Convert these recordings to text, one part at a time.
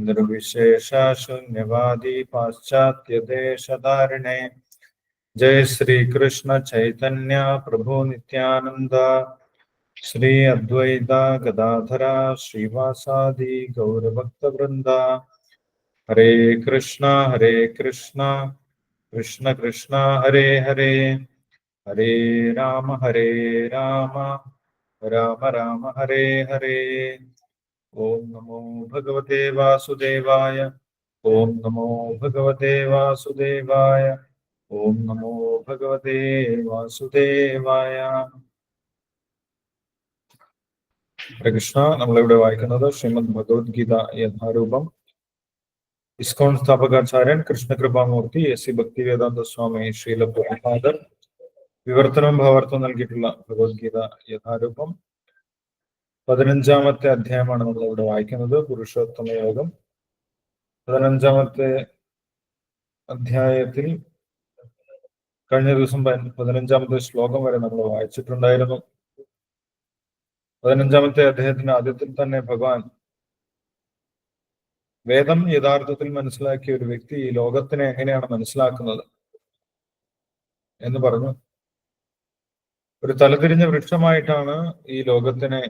निर्विशेष शून्यवादी पाश्चात्य देशधारिणे। जय श्री कृष्ण चैतन्य प्रभु नित्यानंद श्री अद्वैत गदाधरा श्रीवासादि गौरभक्त वृंदा। हरे कृष्णा कृष्ण कृष्ण हरे हरे, हरे राम राम राम हरे हरे। ओम नमो भगवते वासुदेवाय, ओम नमो भगवते वासुदेवाय, ओम नमो भगवते वासुदेवाय। ഹരേ കൃഷ്ണ. നമ്മളിവിടെ വായിക്കുന്നത് ശ്രീമദ് ഭഗവത്ഗീത യഥാരൂപം. ഇസ്കോൺ സ്ഥാപകാചാര്യൻ കൃഷ്ണകൃപാമൂർത്തി എസ് ഭക്തിവേദാന്ത സ്വാമി ശ്രീല പ്രഭുപാദർ വിവർത്തനവും ഭാവാർത്ഥവും നൽകിയിട്ടുള്ള ഭഗവത്ഗീത യഥാരൂപം 15ാമത്തെ അധ്യായമാണ് നമ്മളിവിടെ വായിക്കുന്നത്. പുരുഷോത്തമ യോഗം. 15ാമത്തെ അധ്യായത്തിൽ കഴിഞ്ഞ ദിവസം 15ാമത്തെ ശ്ലോകം വരെ നമ്മൾ വായിച്ചിട്ടുണ്ടായിരുന്നു. 15ാമത്തെ അധ്യായത്തിന്റെ ആദ്യത്തിൽ തന്നെ ഭഗവാൻ വേദം യഥാർത്ഥത്തിൽ മനസ്സിലാക്കിയ ഒരു വ്യക്തി ഈ ലോകത്തിനെ എങ്ങനെയാണ് മനസ്സിലാക്കുന്നത് എന്ന് പറഞ്ഞു. ഒരു തലതിരിഞ്ഞ വൃക്ഷമായിട്ടാണ് ഈ ലോകത്തിനെ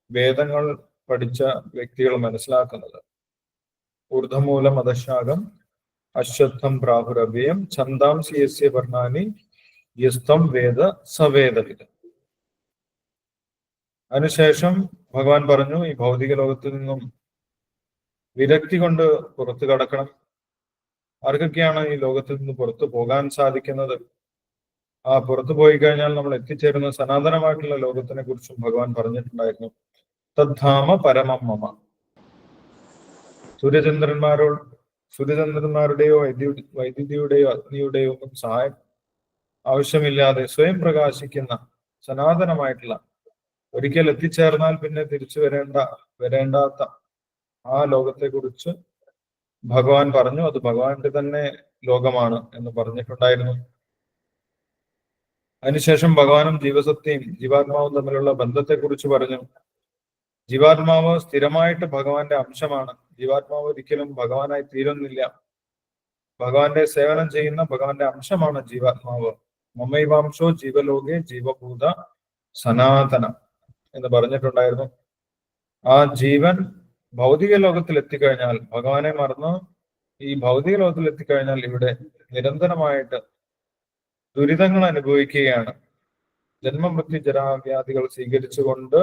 വേദങ്ങൾ പഠിച്ച വ്യക്തികൾ മനസ്സിലാക്കുന്നത്. ഊർധമൂലം അധശാഖം അശ്വത്ഥം പ്രാഹുരവ്യം ഛന്ദാംസി യസ്യ വർണ്ണാനി യസ്തം വേദ സവേദവിത്. അതിനുശേഷം ഭഗവാൻ പറഞ്ഞു, ഈ ഭൗതിക ലോകത്തിൽ നിന്നും വിരക്തി കൊണ്ട് പുറത്തു കടക്കണം. ആർക്കൊക്കെയാണ് ഈ ലോകത്തിൽ നിന്ന് പുറത്തു പോകാൻ സാധിക്കുന്നത്? പുറത്തു പോയി കഴിഞ്ഞാൽ നമ്മൾ എത്തിച്ചേരുന്ന സനാതനമായിട്ടുള്ള ലോകത്തിനെ കുറിച്ചും ഭഗവാൻ പറഞ്ഞിട്ടുണ്ടായിരുന്നു. തദ്ധാമ പരമം മമ. സൂര്യചന്ദ്രന്മാരുടെയോ വൈദ്യുതിയുടെയോ അഗ്നിയുടെയോ ഒന്നും സഹായം ആവശ്യമില്ലാതെ സ്വയം പ്രകാശിക്കുന്ന സനാതനമായിട്ടുള്ള, ഒരിക്കൽ എത്തിച്ചേർന്നാൽ പിന്നെ തിരിച്ചു വരേണ്ടാത്ത ആ ലോകത്തെ കുറിച്ച് ഭഗവാൻ പറഞ്ഞു. അത് ഭഗവാന്റെ തന്നെ ലോകമാണ് എന്ന് പറഞ്ഞിട്ടുണ്ടായിരുന്നു. അതിനുശേഷം ഭഗവാനും ജീവാത്മാവും തമ്മിലുള്ള ബന്ധത്തെ കുറിച്ച് പറഞ്ഞു. ജീവാത്മാവ് സ്ഥിരമായിട്ട് ഭഗവാന്റെ അംശമാണ്. ജീവാത്മാവ് ഒരിക്കലും ഭഗവാനായി തീരുന്നില്ല. ഭഗവാന്റെ സേവനം ചെയ്യുന്ന ഭഗവാന്റെ അംശമാണ് ജീവാത്മാവ്. മമൈവാംശോ ജീവലോകെ ജീവഭൂത സനാതന എന്ന് പറഞ്ഞിട്ടുണ്ടായിരുന്നു. ആ ജീവൻ ഭൗതിക ലോകത്തിൽ എത്തിക്കഴിഞ്ഞാൽ, ഭഗവാനെ മറന്ന് ഈ ഭൗതിക ലോകത്തിൽ എത്തിക്കഴിഞ്ഞാൽ ഇവിടെ നിരന്തരമായിട്ട് ദുരിതങ്ങൾ അനുഭവിക്കുകയാണ്. ജന്മമൃത്യു ജരാവ്യാധികൾ സ്വീകരിച്ചുകൊണ്ട്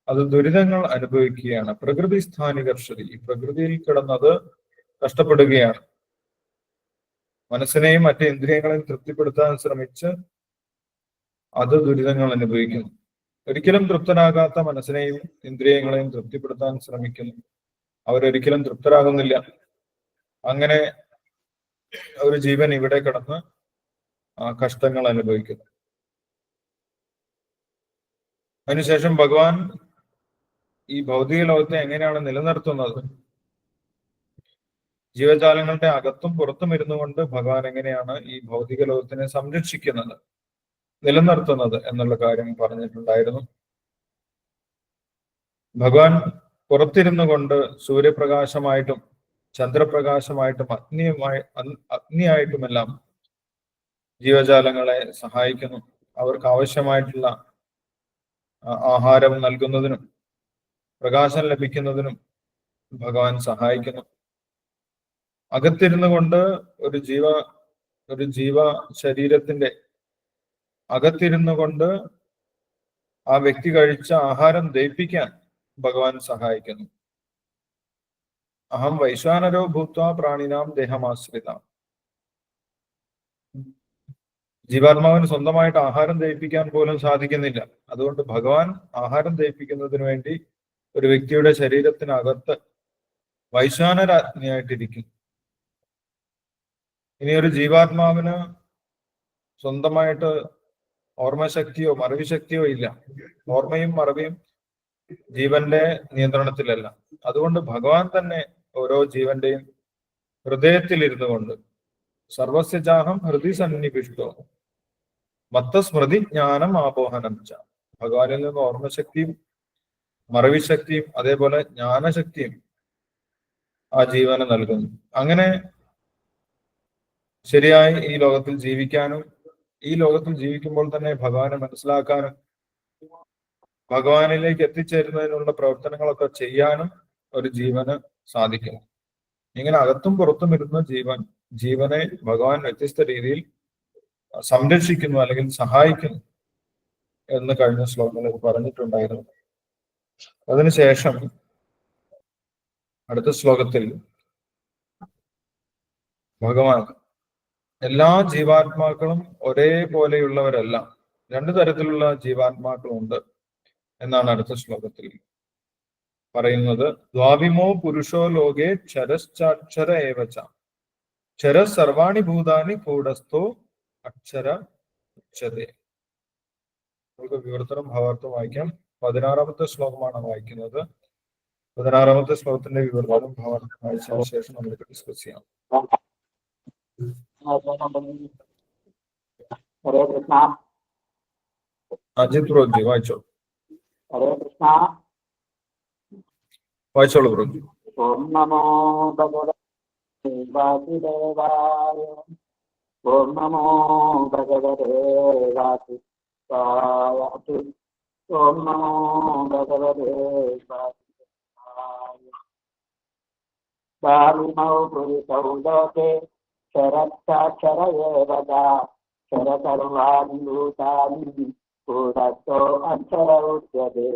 അത് ദുരിതങ്ങൾ അനുഭവിക്കുകയാണ്. പ്രകൃതി സ്ഥാനികർഷതി. ഈ പ്രകൃതിയിൽ കിടന്നത് കഷ്ടപ്പെടുകയാണ്. മനസ്സിനെയും മറ്റ് ഇന്ദ്രിയങ്ങളെയും തൃപ്തിപ്പെടുത്താൻ ശ്രമിച്ച് അത് ദുരിതങ്ങൾ അനുഭവിക്കുന്നു. ഒരിക്കലും തൃപ്തരാകാത്ത മനസ്സിനെയും ഇന്ദ്രിയങ്ങളെയും തൃപ്തിപ്പെടുത്താൻ ശ്രമിക്കുന്നു. അവരൊരിക്കലും തൃപ്തരാകുന്നില്ല. അങ്ങനെ ഒരു ജീവൻ ഇവിടെ കിടന്ന് കഷ്ടങ്ങൾ അനുഭവിക്കുന്നു. അതിനുശേഷം ഭഗവാൻ ഈ ഭൗതിക ലോകത്തെ എങ്ങനെയാണ് നിലനിർത്തുന്നത്, ജീവജാലങ്ങളുടെ അകത്തും പുറത്തും ഇരുന്നു കൊണ്ട് ഭഗവാൻ എങ്ങനെയാണ് ഈ ഭൗതിക ലോകത്തിനെ സംരക്ഷിക്കുന്നത്, നിലനിർത്തുന്നത് എന്നുള്ള കാര്യം പറഞ്ഞിട്ടുണ്ടായിരുന്നു. ഭഗവാൻ പുറത്തിരുന്നു കൊണ്ട് സൂര്യപ്രകാശമായിട്ടും ചന്ദ്രപ്രകാശമായിട്ടും അഗ്നിയായിട്ടുമെല്ലാം ജീവജാലങ്ങളെ സഹായിക്കുന്നു. അവർക്ക് ആവശ്യമായിട്ടുള്ള ആഹാരം നൽകുന്നതിനും പ്രകാശം ലഭിക്കുന്നതിനും ഭഗവാൻ സഹായിക്കുന്നു. അകത്തിരുന്നു കൊണ്ട് ഒരു ജീവ ശരീരത്തിന്റെ അകത്തിരുന്നു കൊണ്ട് ആ വ്യക്തി കഴിച്ച ആഹാരം ദഹിപ്പിക്കാൻ ഭഗവാൻ സഹായിക്കുന്നു. അഹം വൈശ്വാനരോ ഭൂത്വാ പ്രാണിനാം ദേഹമാശ്രിത. ജീവാത്മാവിന് സ്വന്തമായിട്ട് ആഹാരം ദഹിപ്പിക്കാൻ പോലും സാധിക്കുന്നില്ല. അതുകൊണ്ട് ഭഗവാൻ ആഹാരം ദഹിപ്പിക്കുന്നതിന് വേണ്ടി ഒരു വ്യക്തിയുടെ ശരീരത്തിനകത്ത് വൈശ്വാനരാജ്ഞിയായിട്ടിരിക്കും. ഇനി ഒരു ജീവാത്മാവിന് സ്വന്തമായിട്ട് ഓർമ്മശക്തിയോ മറവിശക്തിയോ ഇല്ല. ഓർമ്മയും മറവിയും ജീവന്റെ നിയന്ത്രണത്തിലല്ല. അതുകൊണ്ട് ഭഗവാൻ തന്നെ ഓരോ ജീവന്റെയും ഹൃദയത്തിലിരുന്നു കൊണ്ട് സർവസ്യജാഹം ഹൃദയ സന്നിവിഷ്ടോ മത്തസ്മൃതി ജ്ഞാനം ആപോഹനം ച. ഭഗവാനിൽ നിന്ന് ഓർമ്മശക്തിയും മറവിശക്തിയും അതേപോലെ ജ്ഞാനശക്തിയും ആ ജീവനെ നൽകുന്നു. അങ്ങനെ ശരിയായി ഈ ലോകത്തിൽ ജീവിക്കാനും ഈ ലോകത്തിൽ ജീവിക്കുമ്പോൾ തന്നെ ഭഗവാനെ മനസ്സിലാക്കാനും ഭഗവാനിലേക്ക് എത്തിച്ചേരുന്നതിനുള്ള പ്രവർത്തനങ്ങളൊക്കെ ചെയ്യാനും ഒരു ജീവന് സാധിക്കും. ഇങ്ങനെ അകത്തും പുറത്തും ഇരുന്ന ജീവനെ ഭഗവാൻ വ്യത്യസ്ത രീതിയിൽ സംരക്ഷിക്കുന്നു അല്ലെങ്കിൽ സഹായിക്കുന്നു എന്ന് കഴിഞ്ഞ ശ്ലോകങ്ങളിൽ പറഞ്ഞിട്ടുണ്ടായിരുന്നു. അതിനുശേഷം അടുത്ത ശ്ലോകത്തിൽ ഭഗവാൻ എല്ലാ ജീവാത്മാക്കളും ഒരേപോലെയുള്ളവരല്ല, രണ്ടു തരത്തിലുള്ള ജീവാത്മാക്കളുണ്ട് എന്നാണ് അടുത്ത ശ്ലോകത്തിൽ പറയുന്നത്. ദ്വാവിമോ പുരുഷോ ലോകേ ക്ഷരശ്ചാക്ഷര ഏവച ക്ഷര സർവാണി ഭൂതാനി കൂടസ്ഥോ അക്ഷര ഉച്ചതേ. നമുക്ക് വിവർത്തനം ഭാവാർത്ഥം വായിക്കാം. 16-ാമത്തെ ശ്ലോകമാണ് വായിക്കുന്നത്. 16-ാമത്തെ ശ്ലോകത്തിന്റെ വിവർത്തനം ഭാവാർത്ഥം വായിച്ചതിനു ശേഷം നമുക്ക് ഡിസ്കസ് ചെയ്യാം. ഹരേ കൃഷ്ണ. അജിത് ബ്രോജി വായിച്ചോ. ഹരേ കൃഷ്ണ. വായിച്ചോളൂ ബ്രോജി. ഓം നമോ ഭഗവതേ വാസുദേവായ. ഓം നമോ ഭഗവതേ വാസുദേവായ. ഓം നമോ ഭഗവതേ വാസുദേവായ. ധാരിമൗ പുരുഷൗ ലോകേ ക്ഷരശ്ചാക്ഷര ഏവച ക്ഷര സർവാണി ഭൂതാനി കൂടസ്ഥോ അക്ഷര ഉച്യതേ.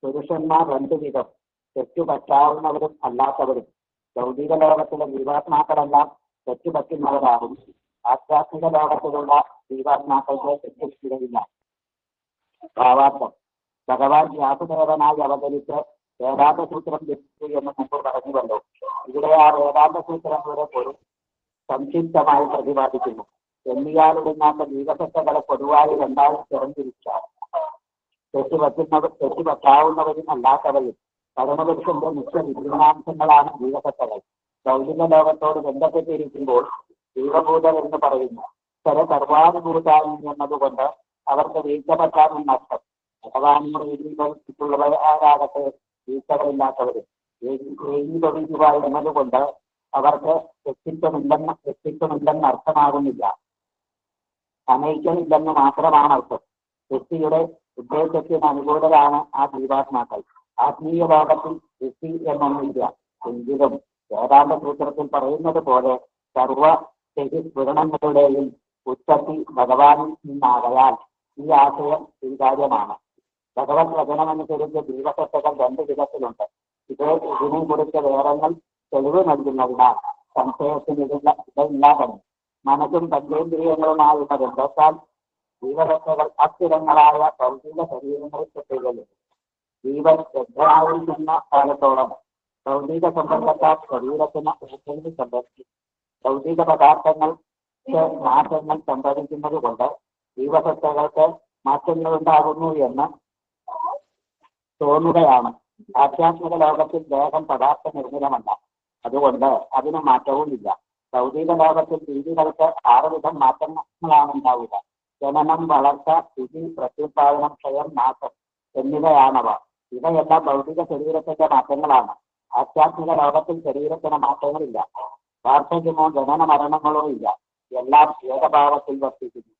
പുരുഷന്മാർ രണ്ടു വിധം, തെറ്റുപറ്റാവുന്നവരും അല്ലാത്തവരും. ഭൗതിക ലോകത്തിലെ ജീവാത്മാക്കളെല്ലാം തെറ്റുപറ്റുന്നവരാകും. ആധ്യാത്മിക ലോകത്തിലുള്ള ജീവാത്മാക്കൾക്ക് തെറ്റുപറ്റില്ല. ഭാവാർത്ഥം: ഭഗവാൻ വ്യാസുദേവനായി അവതരിച്ച് വേദാന്ത സൂത്രം ലഭിച്ചു എന്ന് മുമ്പ് പറഞ്ഞുവല്ലോ. ഇവിടെ ആ വേദാന്ത സൂത്രങ്ങളുടെ പൊരുൾ സംക്ഷിപ്തമായി പ്രതിപാദിക്കുന്നു. എണ്ണിയാലൊടുങ്ങാത്ത ജീവസത്തകളെ പൊതുവായി രണ്ടായി തിരഞ്ഞിരിച്ചാൽ തെറ്റുപറ്റാവുന്നവരും അല്ലാത്തവരും. പരമപുരുഷന്റെ മുഖ്യ വിജ്ഞാനാംശങ്ങളാണ് ജീവസത്തകൾ. ഭൗതിക ലോകത്തോട് ബന്ധപ്പെട്ടിരിക്കുമ്പോൾ ജീവഭൂതർ എന്ന് പറയുന്നു. സർവാനുഭൂതാനി എന്നതുകൊണ്ട് അവർക്ക് വീഴ്ചപറ്റാമെന്നർത്ഥം. ഭഗവാനിയുടെ രീതിയിലുള്ളവരാകട്ടെ വീഴ്ചകളില്ലാത്തവരും. ഏകീഭവിക്കുക എന്നതുകൊണ്ട് അവർക്ക് വ്യക്തിത്വമില്ലെന്ന് അർത്ഥമാകുന്നില്ല, അനൈക്യമില്ലെന്ന് മാത്രമാണ് അർത്ഥം. വ്യക്തിയുടെ ഉദ്ദേശത്തിന് അനുകൂലരാണ് ആ ജീവാത്മാക്കൾ. ആത്മീയ ലോകത്തിൽ വ്യക്തി എന്നൊന്നില്ല. എങ്കിലും വേദാന്ത സൂത്രത്തിൽ പറയുന്നത് പോലെ സർവ ഗുണങ്ങളുടെയും ഉത്പത്തി ഭഗവാനിൽ നിന്നാകയാൽ ഈ ആശയം സ്വീകാര്യമാണ്. ഭഗവത് വചനമനുസരിച്ച് ജീവസത്തകൾ രണ്ടു വിധത്തിലുണ്ട്. ഇതിനെ കുറിച്ച് വേദങ്ങൾ തെളിവ് നൽകുന്നതിനാൽ സംശയത്തിന് ഇടയില്ലാതെ മനസ്സും പഞ്ചേന്ദ്രിയങ്ങളുമായുള്ള ബന്ധത്താൽ ജീവസത്തകൾ അസ്ഥിരങ്ങളായ ഭൗതിക ശരീരങ്ങളിൽ പെട്ടുകയും ജീവൻ ശ്രദ്ധയായിരിക്കുന്ന കാലത്തോളം ഭൗതിക സമ്പർക്കത്താൽ ശരീരത്തിന് ഊർജ്ജം സംഭവിക്കും. ഭൗതിക പദാർത്ഥങ്ങൾക്ക് മാറ്റങ്ങൾ സംഭവിക്കുന്നത് കൊണ്ട് ജീവസത്തകൾക്ക് മാറ്റങ്ങളുണ്ടാകുന്നു എന്ന് തോന്നുകയാണ്. ആധ്യാത്മിക ലോകത്തിൽ ദേഹം പദാർത്ഥ നിർമ്മിതമല്ല, അതുകൊണ്ട് അതിന് മാറ്റവുമില്ല. ഭൗതിക ലോകത്തിൽ ജീവികൾക്ക് 6 വിധം മാറ്റങ്ങളാണ് ഉണ്ടാവുക. ജനനം, വളർച്ച, സ്ഥിതി, പ്രത്യുത്പാദനം, ക്ഷയം, നാശം എന്നിവയാണവ. ഇവയെല്ലാം ഭൗതിക ശരീരത്തിന്റെ മാറ്റങ്ങളാണ്. ആധ്യാത്മിക ലോകത്തിൽ ശരീരത്തിന് മാറ്റങ്ങളില്ല. വാർദ്ധക്യമോ ജനന മരണങ്ങളോ ഇല്ല. എല്ലാം ഏകഭാവത്തിൽ വർത്തിക്കുന്നു.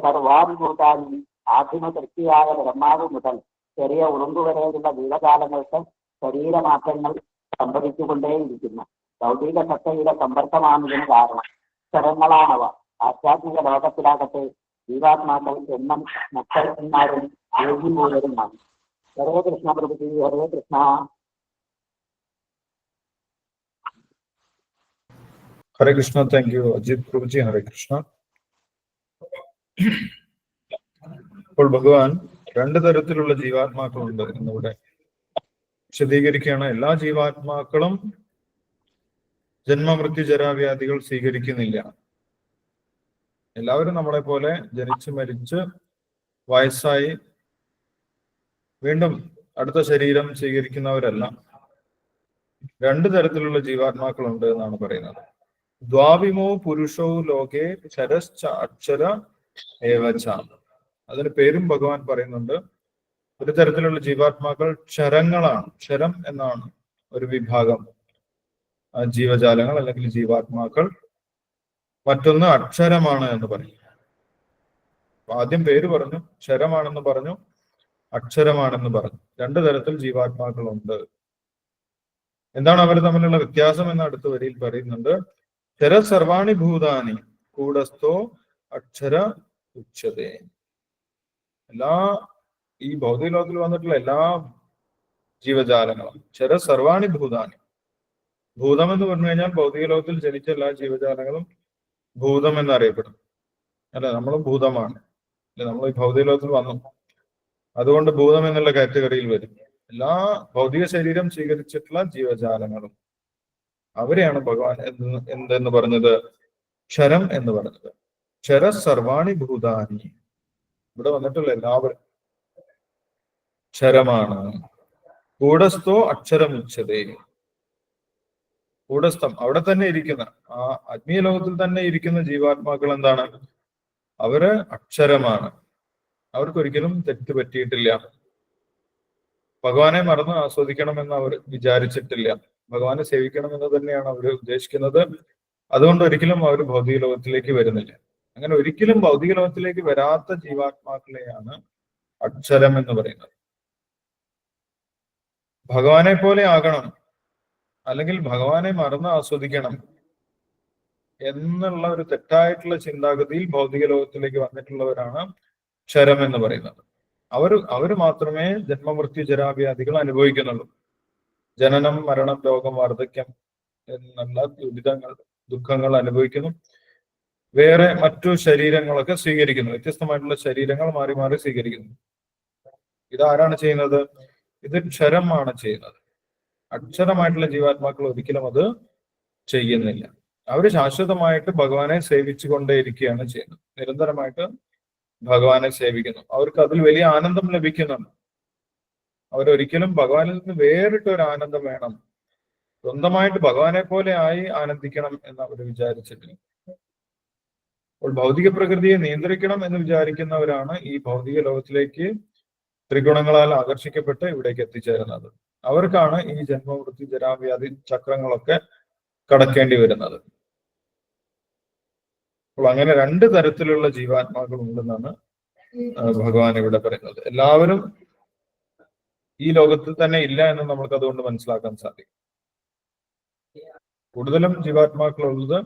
സർവാനുഭൂതാനി ആദിമ തൃപ്തിയായ ബ്രഹ്മാവ് മുതൽ ചെറിയ ഉറുമ്പുവരെയുള്ള ജീവജാലങ്ങൾക്ക് ശരീരമാറ്റങ്ങൾ സംഭവിച്ചുകൊണ്ടേയിരിക്കുന്നു. ഭൗതിക സത്തയുടെ സമ്പർക്കമാണ് ഇതിന് കാരണം. സ്ഥലങ്ങളാണവ. ആധ്യാത്മിക ലോകത്തിലാകട്ടെ ജീവാത്മാക്കൾ എന്നും മുക്തന്മാരും യോഗിമൂലരുമാണ്. ഹരേ കൃഷ്ണ പ്രഭുജി. ഹരേ കൃഷ്ണ. ഹരേ കൃഷ്ണ. Thank U Ajith പ്രഭുജി. ഹരേ കൃഷ്ണ. അപ്പോൾ ഭഗവാൻ 2 തരത്തിലുള്ള ജീവാത്മാക്കളുണ്ട് എന്നിവിടെ വിശദീകരിക്കുകയാണ്. എല്ലാ ജീവാത്മാക്കളും ജന്മമൃത്യു ജരാവ്യാധികൾ സ്വീകരിക്കുന്നില്ല. എല്ലാവരും നമ്മളെ പോലെ ജനിച്ച് മരിച്ച് വയസ്സായി വീണ്ടും അടുത്ത ശരീരം സ്വീകരിക്കുന്നവരല്ല. 2 തരത്തിലുള്ള ജീവാത്മാക്കളുണ്ട് എന്നാണ് പറയുന്നത്. ദ്വാവിമോ പുരുഷോ ലോകേ ക്ഷരശ്ച അക്ഷര ഏവച. അതിന് പേരും ഭഗവാൻ പറയുന്നുണ്ട്. ഒരു തരത്തിലുള്ള ജീവാത്മാക്കൾ ക്ഷരങ്ങളാണ്. ക്ഷരം എന്നാണ് ഒരു വിഭാഗം. ജീവജാലങ്ങൾ അല്ലെങ്കിൽ ജീവാത്മാക്കൾ. മറ്റൊന്ന് അക്ഷരമാണ് എന്ന് പറയും. ആദ്യം പേര് പറഞ്ഞു, ക്ഷരമാണെന്ന് പറഞ്ഞു, അക്ഷരമാണെന്ന് പറഞ്ഞു. രണ്ടു തരത്തിൽ ജീവാത്മാക്കളുണ്ട്. എന്താണ് അവർ തമ്മിലുള്ള വ്യത്യാസം എന്ന് അടുത്ത വരിയിൽ പറയുന്നുണ്ട്. ക്ഷര സർവാണി ഭൂതാനി കൂടസ്ഥോ അക്ഷര ഉച്ചതേ. എല്ലാ ഈ ഭൗതിക ലോകത്തിൽ വന്നിട്ടുള്ള എല്ലാ ജീവജാലങ്ങളും ക്ഷര സർവാണി ഭൂതാനി. ഭൂതം എന്ന് പറഞ്ഞു കഴിഞ്ഞാൽ ഭൗതിക ലോകത്തിൽ ജനിച്ച എല്ലാ ജീവജാലങ്ങളും ഭൂതം എന്നറിയപ്പെടും. അല്ലെ, നമ്മളും ഭൂതമാണ്. അല്ലെ, നമ്മൾ ഈ ഭൗതിക ലോകത്തിൽ വന്നു, അതുകൊണ്ട് ഭൂതം എന്നുള്ള കാറ്റഗറിയിൽ വരും. എല്ലാ ഭൗതിക ശരീരം സ്വീകരിച്ചിട്ടുള്ള ജീവജാലങ്ങളും അവരെയാണ് ഭഗവാൻ എന്തെന്ന് പറഞ്ഞത്? ക്ഷരം എന്ന് പറഞ്ഞത്. ക്ഷര സർവാണി ഭൂതാനി. ഇവിടെ വന്നിട്ടുള്ള എല്ലാവരും ക്ഷരമാണ്. കൂടസ്ഥോ അക്ഷരമുച്ചതേ. കൂടസ്ഥം, അവിടെ തന്നെ ഇരിക്കുന്ന, ആ ആത്മീയ ലോകത്തിൽ തന്നെ ഇരിക്കുന്ന ജീവാത്മാക്കൾ എന്താണ്? അവര് അക്ഷരമാണ്. അവർക്കൊരിക്കലും തെറ്റ് പറ്റിയിട്ടില്ല. ഭഗവാനെ മറന്ന് ആസ്വദിക്കണമെന്ന് അവർ വിചാരിച്ചിട്ടില്ല. ഭഗവാനെ സേവിക്കണമെന്ന് തന്നെയാണ് അവർ ഉദ്ദേശിക്കുന്നത്. അതുകൊണ്ട് ഒരിക്കലും അവർ ഭൗതിക ലോകത്തിലേക്ക് വരുന്നില്ല. അങ്ങനെ ഒരിക്കലും ഭൗതിക ലോകത്തിലേക്ക് വരാത്ത ജീവാത്മാക്കളെയാണ് അക്ഷരം എന്ന് പറയുന്നത്. ഭഗവാനെ പോലെ ആകണം, അല്ലെങ്കിൽ ഭഗവാനെ മറന്ന് ആസ്വദിക്കണം എന്നുള്ള ഒരു തെറ്റായിട്ടുള്ള ചിന്താഗതിയിൽ ഭൗതിക ലോകത്തിലേക്ക് വന്നിട്ടുള്ളവരാണ് ക്ഷരം എന്ന് പറയുന്നത്. അവർ മാത്രമേ ജന്മമൃത്യു ജരാവ്യാധികൾ അനുഭവിക്കുന്നുള്ളൂ. ജനനം, മരണം, രോഗം, വാർദ്ധക്യം എന്നുള്ള ദുരിതങ്ങൾ, ദുഃഖങ്ങൾ അനുഭവിക്കുന്നു. വേറെ മറ്റു ശരീരങ്ങളൊക്കെ സ്വീകരിക്കുന്നു. വ്യത്യസ്തമായിട്ടുള്ള ശരീരങ്ങൾ മാറി മാറി സ്വീകരിക്കുന്നു. ഇതാരാണ് ചെയ്യുന്നത്? ഇത് ക്ഷരമാണ് ചെയ്യുന്നത്. അക്ഷരമായിട്ടുള്ള ജീവാത്മാക്കൾ ഒരിക്കലും അത് ചെയ്യുന്നില്ല. അവര് ശാശ്വതമായിട്ട് ഭഗവാനെ സേവിച്ചു കൊണ്ടേയിരിക്കുകയാണ് ചെയ്യുന്നത്. നിരന്തരമായിട്ട് ഭഗവാനെ സേവിക്കുന്നു. അവർക്ക് അതിൽ വലിയ ആനന്ദം ലഭിക്കുന്നുണ്ട്. അവരൊരിക്കലും ഭഗവാനിൽ നിന്ന് വേറിട്ട ഒരു ആനന്ദം വേണം, സ്വന്തമായിട്ട് ഭഗവാനെ പോലെ ആയി ആനന്ദിക്കണം എന്ന് അവർ വിചാരിച്ചിട്ടില്ല. അപ്പോൾ ഭൗതിക പ്രകൃതിയെ നിയന്ത്രിക്കണം എന്ന് വിചാരിക്കുന്നവരാണ് ഈ ഭൗതിക ലോകത്തിലേക്ക് ത്രിഗുണങ്ങളാൽ ആകർഷിക്കപ്പെട്ട് ഇവിടേക്ക് എത്തിച്ചേരുന്നത്. അവർക്കാണ് ഈ ജന്മവൃത്തി ജരാവ്യാധി ചക്രങ്ങളൊക്കെ കടക്കേണ്ടി വരുന്നത്. അപ്പോൾ അങ്ങനെ രണ്ട് തരത്തിലുള്ള ജീവാത്മാക്കൾ ഉണ്ടെന്നാണ് ഭഗവാൻ ഇവിടെ പറയുന്നത്. എല്ലാവരും ഈ ലോകത്തിൽ തന്നെ ഇല്ല എന്ന് നമുക്ക് അതുകൊണ്ട് മനസ്സിലാക്കാൻ സാധിക്കും. കൂടുതലും ജീവാത്മാക്കളുള്ളത്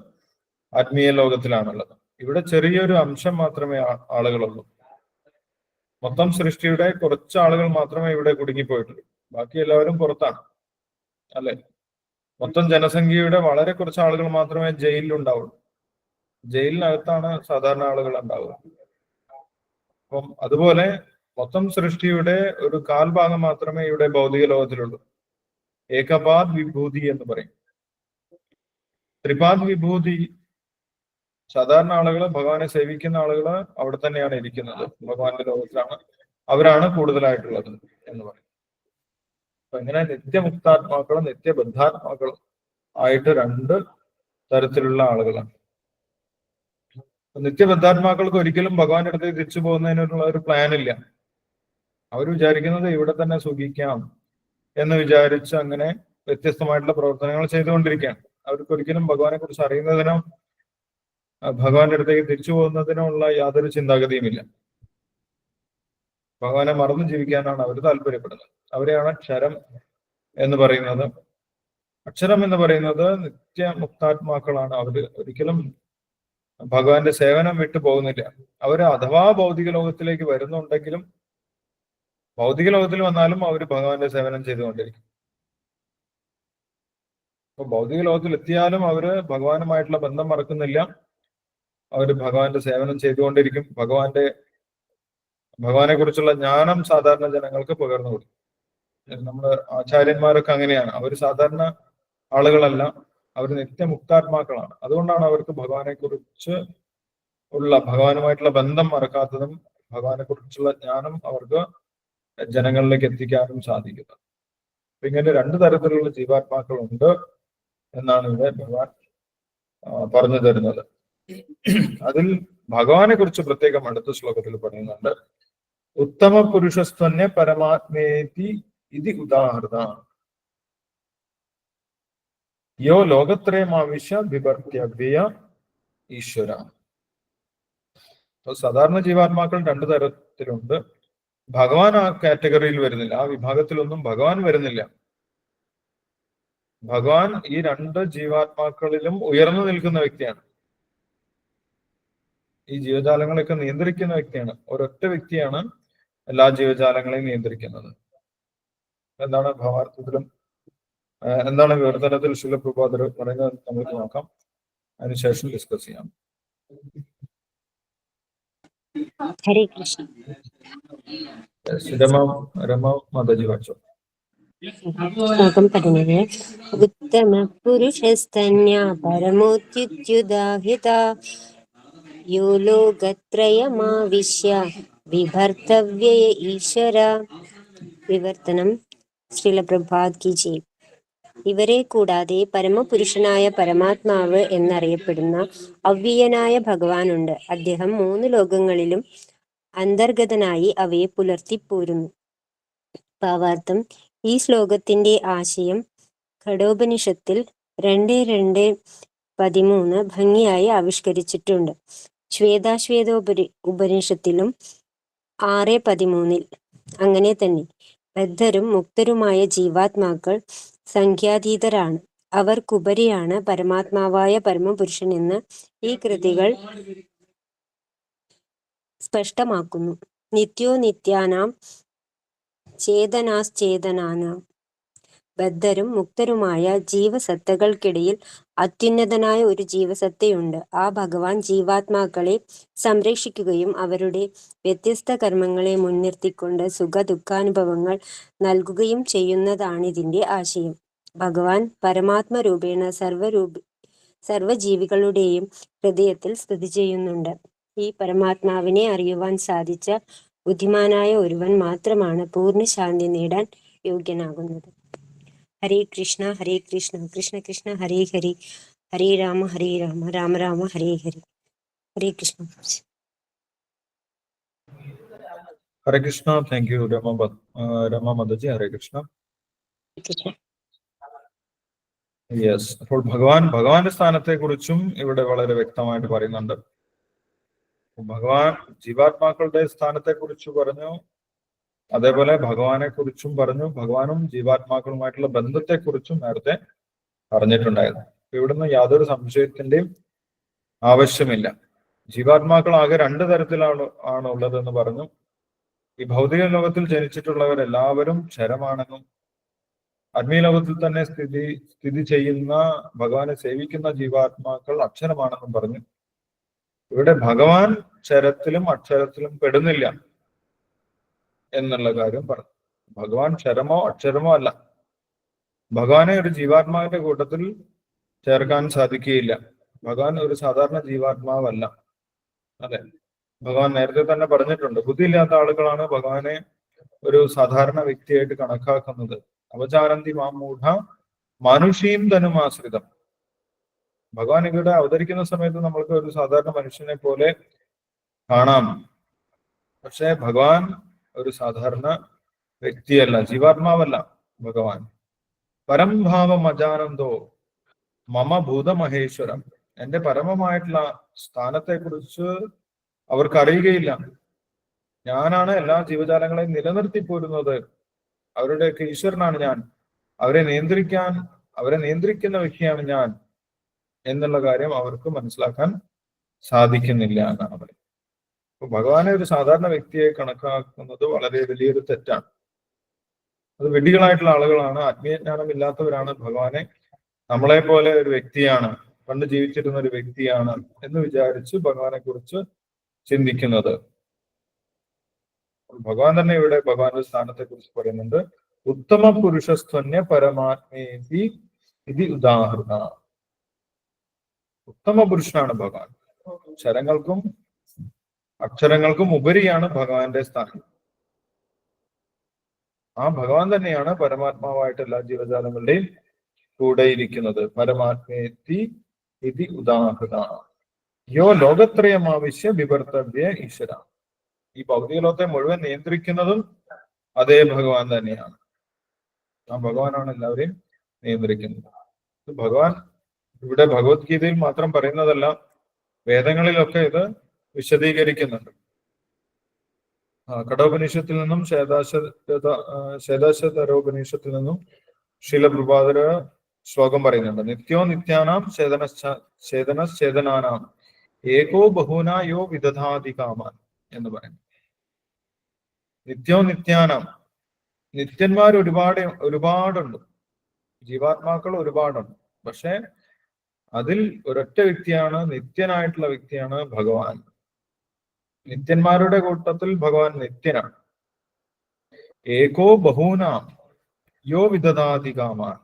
ആത്മീയ ലോകത്തിലാണുള്ളത്. ഇവിടെ ചെറിയൊരു അംശം മാത്രമേ ആളുകളുള്ളൂ. മൊത്തം സൃഷ്ടിയുടെ കുറച്ച് ആളുകൾ മാത്രമേ ഇവിടെ കുടുങ്ങിപ്പോയിട്ടുള്ളൂ. ബാക്കി എല്ലാവരും പുറത്താണ്, അല്ലെ? മൊത്തം ജനസംഖ്യയുടെ വളരെ കുറച്ച് ആളുകൾ മാത്രമേ ജയിലിലുണ്ടാവുള്ളൂ. ജയിലിനകത്താണ് സാധാരണ ആളുകൾ ഉണ്ടാവുക. അപ്പം അതുപോലെ മൊത്തം സൃഷ്ടിയുടെ ഒരു കാൽഭാഗം മാത്രമേ ഇവിടെ ഭൗതിക ലോകത്തിലുള്ളൂ. ഏകപാദ് വിഭൂതി എന്ന് പറയും. ത്രിപാദ് വിഭൂതി, സാധാരണ ആളുകൾ, ഭഗവാനെ സേവിക്കുന്ന ആളുകൾ അവിടെ തന്നെയാണ് ഇരിക്കുന്നത്, ഭഗവാന്റെ ലോകത്തിലാണ്. അവരാണ് കൂടുതലായിട്ടുള്ളത് എന്ന് പറയും. അപ്പൊ ഇങ്ങനെ നിത്യമുക്താത്മാക്കളും നിത്യബദ്ധാത്മാക്കളും ആയിട്ട് രണ്ട് തരത്തിലുള്ള ആളുകളാണ്. നിത്യബദ്ധാത്മാക്കൾക്ക് ഒരിക്കലും ഭഗവാന്റെ അടുത്തേക്ക് തിരിച്ചു പോകുന്നതിനുള്ള ഒരു പ്ലാൻ ഇല്ല. അവർ വിചാരിക്കുന്നത് ഇവിടെ തന്നെ സുഖിക്കാം എന്ന് വിചാരിച്ച് അങ്ങനെ വ്യത്യസ്തമായിട്ടുള്ള പ്രവർത്തനങ്ങൾ ചെയ്തുകൊണ്ടിരിക്കുകയാണ്. അവർക്ക് ഒരിക്കലും ഭഗവാനെ കുറിച്ച് അറിയുന്നതിനോ ഭഗവാന്റെ അടുത്തേക്ക് തിരിച്ചു പോകുന്നതിനുള്ള യാതൊരു ചിന്താഗതിയുമില്ല. ഭഗവാനെ മറന്നു ജീവിക്കാനാണ് അവർ താല്പര്യപ്പെടുന്നത്. അവരെയാണ് ക്ഷരം എന്ന് പറയുന്നത്. അക്ഷരം എന്ന് പറയുന്നത് നിത്യമുക്താത്മാക്കളാണ്. അവര് ഒരിക്കലും ഭഗവാന്റെ സേവനം വിട്ടു പോകുന്നില്ല. അവര് അഥവാ ഭൗതിക ലോകത്തിലേക്ക് വരുന്നുണ്ടെങ്കിലും, ഭൗതിക ലോകത്തിൽ വന്നാലും അവർ ഭഗവാന്റെ സേവനം ചെയ്തുകൊണ്ടിരിക്കും. അപ്പൊ ഭൗതിക ലോകത്തിൽ എത്തിയാലും അവര് ഭഗവാനുമായിട്ടുള്ള ബന്ധം മറക്കുന്നില്ല. അവര് ഭഗവാന്റെ സേവനം ചെയ്തുകൊണ്ടിരിക്കും. ഭഗവാനെ കുറിച്ചുള്ള ജ്ഞാനം സാധാരണ ജനങ്ങൾക്ക് പകർന്നു കൊടുക്കും. നമ്മുടെ ആചാര്യന്മാരൊക്കെ അങ്ങനെയാണ്. അവർ സാധാരണ ആളുകളല്ല, അവർ നിത്യമുക്താത്മാക്കളാണ്. അതുകൊണ്ടാണ് അവർക്ക് ഭഗവാനെ കുറിച്ച് ഉള്ള, ഭഗവാനുമായിട്ടുള്ള ബന്ധം മറക്കാത്തതും ഭഗവാനെ കുറിച്ചുള്ള ജ്ഞാനം അവർക്ക് ജനങ്ങളിലേക്ക് എത്തിക്കാനും സാധിക്കുന്നത്. അപ്പൊ ഇങ്ങനെ രണ്ടു തരത്തിലുള്ള ജീവാത്മാക്കളുണ്ട് എന്നാണ് ഇവിടെ ഭഗവാൻ പറഞ്ഞു തരുന്നത്. അതിൽ ഭഗവാനെ കുറിച്ച് പ്രത്യേകം അടുത്ത ശ്ലോകത്തിൽ പറയുന്നുണ്ട്. ഉത്തമ പുരുഷസ്ത്വന്യ പരമാത്മേതി ഇതി ഉദാഹൃത. യോ ലോകത്രയമാവിശ്യ വിഭർത്യവ്യയ ഈശ്വര. സാധാരണ ജീവാത്മാക്കൾ രണ്ടു തരത്തിലുണ്ട്. ഭഗവാൻ ആ കാറ്റഗറിയിൽ വരുന്നില്ല, ആ വിഭാഗത്തിലൊന്നും ഭഗവാൻ വരുന്നില്ല. ഭഗവാൻ ഈ രണ്ട് ജീവാത്മാക്കളിലും ഉയർന്നു നിൽക്കുന്ന വ്യക്തിയാണ്. ഈ ജീവജാലങ്ങളെയൊക്കെ നിയന്ത്രിക്കുന്ന വ്യക്തിയാണ്. ഒരൊറ്റ വ്യക്തിയാണ് എല്ലാ ജീവജാലങ്ങളെയും നിയന്ത്രിക്കുന്നത്. എന്താണ് ഭാവാർത്ഥത്തിലും എന്താണ് വിവർത്തനത്തിൽ ശില പ്രഭാതർ പറയുന്നത് നമുക്ക് നോക്കാം, അതിനുശേഷം ഡിസ്കസ് ചെയ്യാം. ഹരേ കൃഷ്ണ. രമ മാതാജി വായിച്ചോ. ശ്ലോകം 17. ഉത്തമ പുരുഷസ്തന്യ പരമോത്യുത്യുദാഹിത യോ ലോകത്രയമാവിശ്യ വിഭർത്തവ്യയ ഈശ്വര. വിവർത്തനം. ശ്രീല പ്രഭാത് കി ജയ്. ഇവരെ കൂടാതെ പരമപുരുഷനായ പരമാത്മാവ് എന്നറിയപ്പെടുന്ന അവ്യയനായ ഭഗവാനുണ്ട്. അദ്ദേഹം 3 ലോകങ്ങളിലും അന്തർഗതനായി അവയെ പുലർത്തിപ്പോരുന്നു. ഭാവാർത്ഥം. ഈ ശ്ലോകത്തിന്റെ ആശയം ഖഡോപനിഷത്തിൽ 2.2.13 ഭംഗിയായി ആവിഷ്കരിച്ചിട്ടുണ്ട്. ഉപനിഷത്തിലും 6.13 അങ്ങനെ തന്നെ. ബദ്ധരും മുക്തരുമായ ജീവാത്മാക്കൾ സംഖ്യാതീതരാണ്. അവർക്കുപരിയാണ് പരമാത്മാവായ പരമപുരുഷൻ എന്ന് ഈ കൃതികൾ സ്പഷ്ടമാക്കുന്നു. നിത്യോ നിത്യാനാം ചേതനാശ്ചേതനാനാം. ബദ്ധരും മുക്തരുമായ ജീവസത്തകൾക്കിടയിൽ അത്യുന്നതനായ ഒരു ജീവസത്തയുണ്ട്. ആ ഭഗവാൻ ജീവാത്മാക്കളെ സംരക്ഷിക്കുകയും അവരുടെ വ്യത്യസ്ത കർമ്മങ്ങളെ മുൻനിർത്തിക്കൊണ്ട് സുഖ ദുഃഖാനുഭവങ്ങൾ നൽകുകയും ചെയ്യുന്നതാണിതിന്റെ ആശയം. ഭഗവാൻ പരമാത്മരൂപേണ സർവജീവികളുടെയും ഹൃദയത്തിൽ സ്ഥിതി ചെയ്യുന്നുണ്ട്. ഈ പരമാത്മാവിനെ അറിയുവാൻ സാധിച്ച ബുദ്ധിമാനായ ഒരുവൻ മാത്രമാണ് പൂർണ്ണശാന്തി നേടാൻ യോഗ്യനാകുന്നത്. Hare Krishna Hare Krishna Krishna Krishna Hare Hari, Hare Rama Rama Rama Hare Hari. Hare Krishna. Hare Krishna. Thank you Rama Mataji. Hare Krishna. Yes. അപ്പോൾ ഭഗവാന്റെ സ്ഥാനത്തെ കുറിച്ചും ഇവിടെ വളരെ വ്യക്തമായിട്ട് പറയുന്നുണ്ട്. ഭഗവാൻ ജീവാത്മാക്കളുടെ സ്ഥാനത്തെ കുറിച്ച് പറഞ്ഞു, അതേപോലെ ഭഗവാനെ കുറിച്ചും പറഞ്ഞു. ഭഗവാനും ജീവാത്മാക്കളുമായിട്ടുള്ള ബന്ധത്തെ കുറിച്ചും നേരത്തെ പറഞ്ഞിട്ടുണ്ടായിരുന്നു. ഇവിടുന്ന് യാതൊരു സംശയത്തിന്റെയും ആവശ്യമില്ല. ജീവാത്മാക്കൾ ആകെ 2 തരത്തിലാണ് ഉള്ളതെന്ന് പറഞ്ഞു. ഈ ഭൗതിക ലോകത്തിൽ ജനിച്ചിട്ടുള്ളവരെല്ലാവരും ക്ഷരമാണെന്നും ആത്മീയ ലോകത്തിൽ തന്നെ സ്ഥിതി ചെയ്യുന്ന ഭഗവാനെ സേവിക്കുന്ന ജീവാത്മാക്കൾ അക്ഷരമാണെന്നും പറഞ്ഞു. ഇവിടെ ഭഗവാൻ ക്ഷരത്തിലും അക്ഷരത്തിലും പെടുന്നില്ല എന്നുള്ള കാര്യം പറഞ്ഞു. ഭഗവാൻ ക്ഷരമോ അക്ഷരമോ അല്ല. ഭഗവാനെ ഒരു ജീവാത്മാവിന്റെ കൂട്ടത്തിൽ ചേർക്കാൻ സാധിക്കുകയില്ല. ഭഗവാൻ ഒരു സാധാരണ ജീവാത്മാവല്ല. അതെ, ഭഗവാൻ നേരത്തെ തന്നെ പറഞ്ഞിട്ടുണ്ട്, ബുദ്ധിയില്ലാത്ത ആളുകളാണ് ഭഗവാനെ ഒരു സാധാരണ വ്യക്തിയായിട്ട് കണക്കാക്കുന്നത്. അവചാരന്തി മാമൂഢ മനുഷ്യം തനുമാശ്രിതം. ഭഗവാൻ ഇവിടെ അവതരിക്കുന്ന സമയത്ത് നമ്മൾക്ക് ഒരു സാധാരണ മനുഷ്യനെ പോലെ കാണാം. പക്ഷെ ഭഗവാൻ ഒരു സാധാരണ വ്യക്തിയല്ല, ജീവാത്മാവല്ല. ഭഗവാൻ പരംഭാവം അജാനന്ദോ മമ ഭൂതമഹേശ്വരം. എന്റെ പരമമായിട്ടുള്ള സ്ഥാനത്തെ കുറിച്ച് അവർക്ക് അറിയുകയില്ല. ഞാനാണ് എല്ലാ ജീവജാലങ്ങളെയും നിലനിർത്തി പോരുന്നത്. അവരുടെയൊക്കെ ഈശ്വരനാണ് ഞാൻ. അവരെ നിയന്ത്രിക്കുന്ന വ്യക്തിയാണ് ഞാൻ എന്നുള്ള കാര്യം അവർക്ക് മനസ്സിലാക്കാൻ സാധിക്കുന്നില്ല എന്നാണ് പറയുന്നത്. അപ്പൊ ഭഗവാനെ ഒരു സാധാരണ വ്യക്തിയെ കണക്കാക്കുന്നത് വളരെ വലിയൊരു തെറ്റാണ്. അത് വിഡ്ഢികളായിട്ടുള്ള ആളുകളാണ്, ആത്മീയജ്ഞാനം ഇല്ലാത്തവരാണ് ഭഗവാനെ നമ്മളെ പോലെ ഒരു വ്യക്തിയാണ്, പണ്ട് ജീവിച്ചിരുന്ന ഒരു വ്യക്തിയാണ് എന്ന് വിചാരിച്ച് ഭഗവാനെ കുറിച്ച് ചിന്തിക്കുന്നത്. ഭഗവാൻ തന്നെ ഇവിടെ ഭഗവാന്റെ സ്ഥാനത്തെ കുറിച്ച് പറയുന്നുണ്ട്. ഉത്തമ പുരുഷസ്ത്വന്യ പരമാത്മേതി ഇത് ഉദാഹരണ. ഉത്തമ പുരുഷനാണ് ഭഗവാൻ. അക്ഷരങ്ങൾക്കും ഉപരിയാണ് ഭഗവാന്റെ സ്ഥാനം. ആ ഭഗവാൻ തന്നെയാണ് പരമാത്മാവായിട്ട് എല്ലാ ജീവജാലങ്ങളുടെയും കൂടെ ഇരിക്കുന്നത്. പരമാത്മേതി ഇതി ഉദാഹരണ യോ ലോകത്രയമാവശ്യ വിവർത്തവ്യ ഈശ്വര. ഈ ഭൗതിക ലോകത്തെ മുഴുവൻ നിയന്ത്രിക്കുന്നതും അതേ ഭഗവാൻ തന്നെയാണ്. ആ ഭഗവാനാണ് എല്ലാവരെയും നിയന്ത്രിക്കുന്നത്. ഭഗവാൻ ഇവിടെ ഭഗവത്ഗീതയിൽ മാത്രം പറയുന്നതല്ല, വേദങ്ങളിലൊക്കെ ഇത് വിശദീകരിക്കുന്നുണ്ട്. കഠോപനിഷത്തിൽ നിന്നും ശ്വേതാശ്വതരോപനിഷത്തിൽ നിന്നും ശീലപ്രഭാതര ശ്ലോകം പറയുന്നുണ്ട്. നിത്യോ നിത്യാനാം ചേതനാനാം ഏകോ ബഹൂനാ യോ വിദധാതി കാമാൻ എന്ന് പറയുന്നു. നിത്യോ നിത്യാനാം, നിത്യന്മാർ ഒരുപാടുണ്ട്, ജീവാത്മാക്കൾ ഒരുപാടുണ്ട്. പക്ഷെ അതിൽ ഒരൊറ്റ വ്യക്തിയാണ്, നിത്യനായിട്ടുള്ള വ്യക്തിയാണ് ഭഗവാൻ. നിത്യന്മാരുടെ കൂട്ടത്തിൽ ഭഗവാൻ നിത്യനാണ്. ഏകോ ബഹൂനാം യോ വിദധാതി കാമാൻ,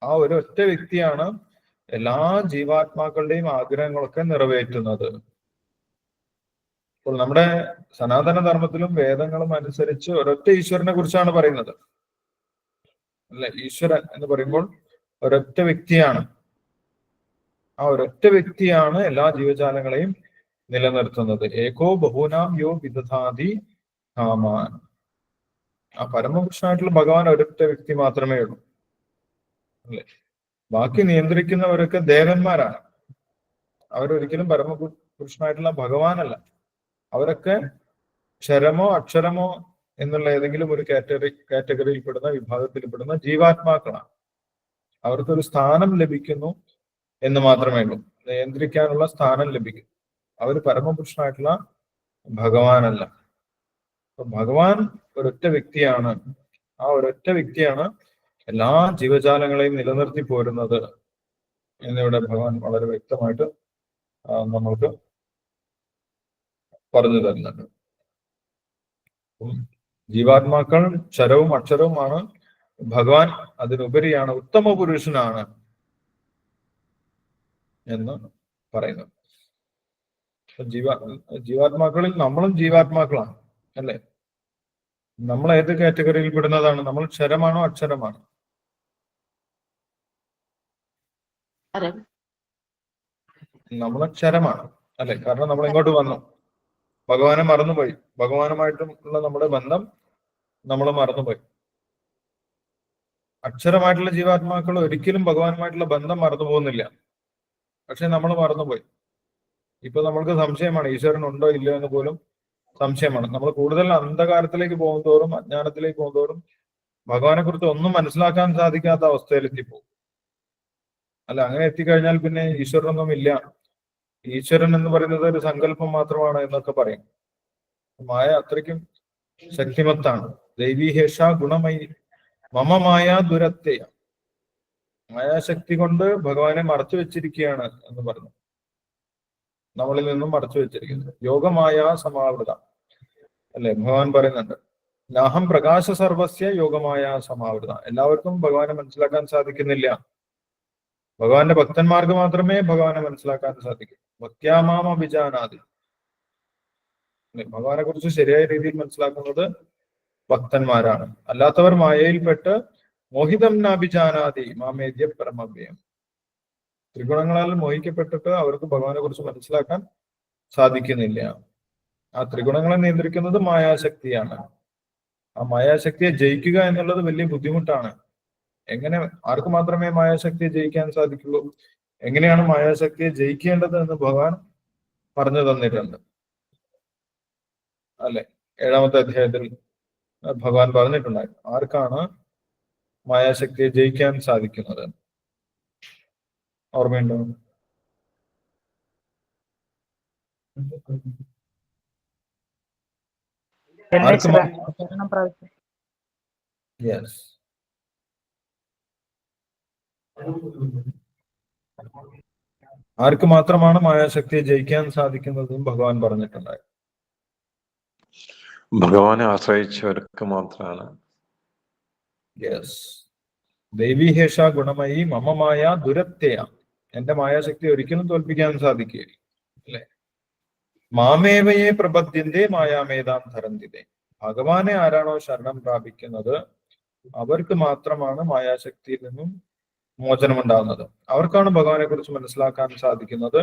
ആ ഒരൊറ്റ വ്യക്തിയാണ് എല്ലാ ജീവാത്മാക്കളുടെയും ആഗ്രഹങ്ങളൊക്കെ നിറവേറ്റുന്നത്. അപ്പോൾ നമ്മുടെ സനാതന ധർമ്മത്തിലും വേദങ്ങളും അനുസരിച്ച് ഒരൊറ്റ ഈശ്വരനെ കുറിച്ചാണ് പറയുന്നത്, അല്ലെ? ഈശ്വരൻ എന്ന് പറയുമ്പോൾ ഒരൊറ്റ വ്യക്തിയാണ്. ആ ഒരൊറ്റ വ്യക്തിയാണ് എല്ലാ ജീവജാലങ്ങളെയും നിലനിർത്തുന്നത്. ഏകോ ബഹൂനാം യോ വിദധാതി കാമാൻ. ആ പരമപുരുഷനായിട്ടുള്ള ഭഗവാൻ ഒരൊറ്റ വ്യക്തി മാത്രമേ ഉള്ളൂ, അല്ലെ? ബാക്കി നിയന്ത്രിക്കുന്നവരൊക്കെ ദേവന്മാരാണ്. അവരൊരിക്കലും പരമപുരുഷനായിട്ടുള്ള ഭഗവാനല്ല. അവരൊക്കെ ക്ഷരമോ അക്ഷരമോ എന്നുള്ള ഏതെങ്കിലും ഒരു കാറ്റഗറിയിൽപ്പെടുന്ന വിഭാഗത്തിൽപ്പെടുന്ന ജീവാത്മാക്കളാണ്. അവർക്കൊരു സ്ഥാനം ലഭിക്കുന്നു എന്ന് മാത്രമേ ഉള്ളൂ, നിയന്ത്രിക്കാനുള്ള സ്ഥാനം ലഭിക്കും. അവർ പരമപുരുഷനായിട്ടുള്ള ഭഗവാനല്ല. അപ്പൊ ഭഗവാൻ ഒരൊറ്റ വ്യക്തിയാണ്. ആ ഒരൊറ്റ വ്യക്തിയാണ് എല്ലാ ജീവജാലങ്ങളെയും നിലനിർത്തി പോരുന്നത് എന്നിവിടെ ഭഗവാൻ വളരെ വ്യക്തമായിട്ട് നമ്മൾക്ക് പറഞ്ഞു തരുന്നുണ്ട്. ജീവാത്മാക്കൾ ക്ഷരവും അക്ഷരവുമാണ്, ഭഗവാൻ അതിനുപരിയാണ്, ഉത്തമ പുരുഷനാണ് എന്ന് പറയുന്നു. ജീവാത്മാക്കളിൽ നമ്മളും ജീവാത്മാക്കളാണ്, അല്ലെ? നമ്മൾ ഏത് കാറ്റഗറിയിൽ പെടുന്നതാണ്? നമ്മൾ ക്ഷരമാണോ അക്ഷരമാണോ? നമ്മൾ ക്ഷരമാണ്, അല്ലെ? കാരണം നമ്മൾ ഇങ്ങോട്ട് വന്നു, ഭഗവാനെ മറന്നുപോയി. ഭഗവാനുമായിട്ടുള്ള നമ്മുടെ ബന്ധം നമ്മൾ മറന്നുപോയി. അക്ഷരമായിട്ടുള്ള ജീവാത്മാക്കൾ ഒരിക്കലും ഭഗവാനുമായിട്ടുള്ള ബന്ധം മറന്നു പോകുന്നില്ല, പക്ഷെ നമ്മൾ മറന്നുപോയി. ഇപ്പൊ നമ്മൾക്ക് സംശയമാണ്, ഈശ്വരൻ ഉണ്ടോ ഇല്ലയോ എന്ന് പോലും സംശയമാണ്. നമ്മൾ കൂടുതൽ അന്ധകാരത്തിലേക്ക് പോകുന്തോറും, അജ്ഞാനത്തിലേക്ക് പോകുന്തോറും ഭഗവാനെ കുറിച്ച് ഒന്നും മനസ്സിലാക്കാൻ സാധിക്കാത്ത അവസ്ഥയിൽ എത്തിപ്പോകും, അല്ല? അങ്ങനെ എത്തിക്കഴിഞ്ഞാൽ പിന്നെ ഈശ്വരനൊന്നും ഇല്ല, ഈശ്വരൻ എന്ന് പറയുന്നത് ഒരു സങ്കല്പം മാത്രമാണ് എന്നൊക്കെ പറയും. മായ അത്രയ്ക്കും ശക്തിമത്താണ്. ദൈവീഹേഷ ഗുണമയി മമ മായ ദുരത്തെയ. മായാശക്തി കൊണ്ട് ഭഗവാനെ മറച്ചു വെച്ചിരിക്കുകയാണ് എന്ന് പറഞ്ഞു, നമ്മളിൽ നിന്നും മറച്ചു വെച്ചിരിക്കുന്നത്. യോഗമായ സമാവൃത, അല്ലെ? ഭഗവാൻ പറയുന്നുണ്ട്, നാഹം പ്രകാശ സർവസ്യ യോഗമായ സമാവൃത. എല്ലാവർക്കും ഭഗവാനെ മനസ്സിലാക്കാൻ സാധിക്കുന്നില്ല. ഭഗവാന്റെ ഭക്തന്മാർക്ക് മാത്രമേ ഭഗവാനെ മനസ്സിലാക്കാൻ സാധിക്കൂ. ഭക്ത്യാമാം അഭിജാനാതി. ഭഗവാനെ കുറിച്ച് ശരിയായ രീതിയിൽ മനസ്സിലാക്കുന്നത് ഭക്തന്മാരാണ്. അല്ലാത്തവർ മായയിൽപ്പെട്ട് മോഹിതം നാഭിജാനാതി മാമേദ്യ പരമവ്യം. ത്രിഗുണങ്ങളാൽ മോഹിക്കപ്പെട്ടിട്ട് അവർക്ക് ഭഗവാനെ കുറിച്ച് മനസ്സിലാക്കാൻ സാധിക്കുന്നില്ല. ആ ത്രിഗുണങ്ങളെ നിയന്ത്രിക്കുന്നത് മായാശക്തിയാണ്. ആ മായാശക്തിയെ ജയിക്കുക എന്നുള്ളത് വലിയ ബുദ്ധിമുട്ടാണ്. എങ്ങനെ, ആർക്ക് മാത്രമേ മായാശക്തിയെ ജയിക്കാൻ സാധിക്കുള്ളൂ? എങ്ങനെയാണ് മായാശക്തിയെ ജയിക്കേണ്ടത് എന്ന് ഭഗവാൻ പറഞ്ഞു തന്നിട്ടുണ്ട്, അല്ലെ? 7ാമത്തെ അധ്യായത്തിൽ ഭഗവാൻ പറഞ്ഞിട്ടുണ്ടായിരുന്നു ആർക്കാണ് മായാശക്തിയെ ജയിക്കാൻ സാധിക്കുന്നത്. ഓർമ്മയുണ്ടോ? യെസ്. ആർക്ക് മാത്രമാണ് മായാശക്തിയെ ജയിക്കാൻ സാധിക്കുന്നതെന്നും ഭഗവാൻ പറഞ്ഞിട്ടുണ്ടായി. ഭഗവാനെ ആശ്രയിച്ചവർക്ക് മാത്രമാണ്. യെസ്. ദൈവീഹേഷ ഗുണമയി മമമായ ദുരത്തെയ. എന്റെ മായാശക്തി ഒരിക്കലും തോൽപ്പിക്കാൻ സാധിക്കുകയില്ല, അല്ലെ? മാമേവയെ പ്രബദ്ധ്യന്തേ മായാമേതാം ധരന്തിതേ. ഭഗവാനെ ആരാണോ ശരണം പ്രാപിക്കുന്നത് അവർക്ക് മാത്രമാണ് മായാശക്തിയിൽ നിന്നും മോചനമുണ്ടാകുന്നത്. അവർക്കാണ് ഭഗവാനെ കുറിച്ച് മനസ്സിലാക്കാൻ സാധിക്കുന്നത്.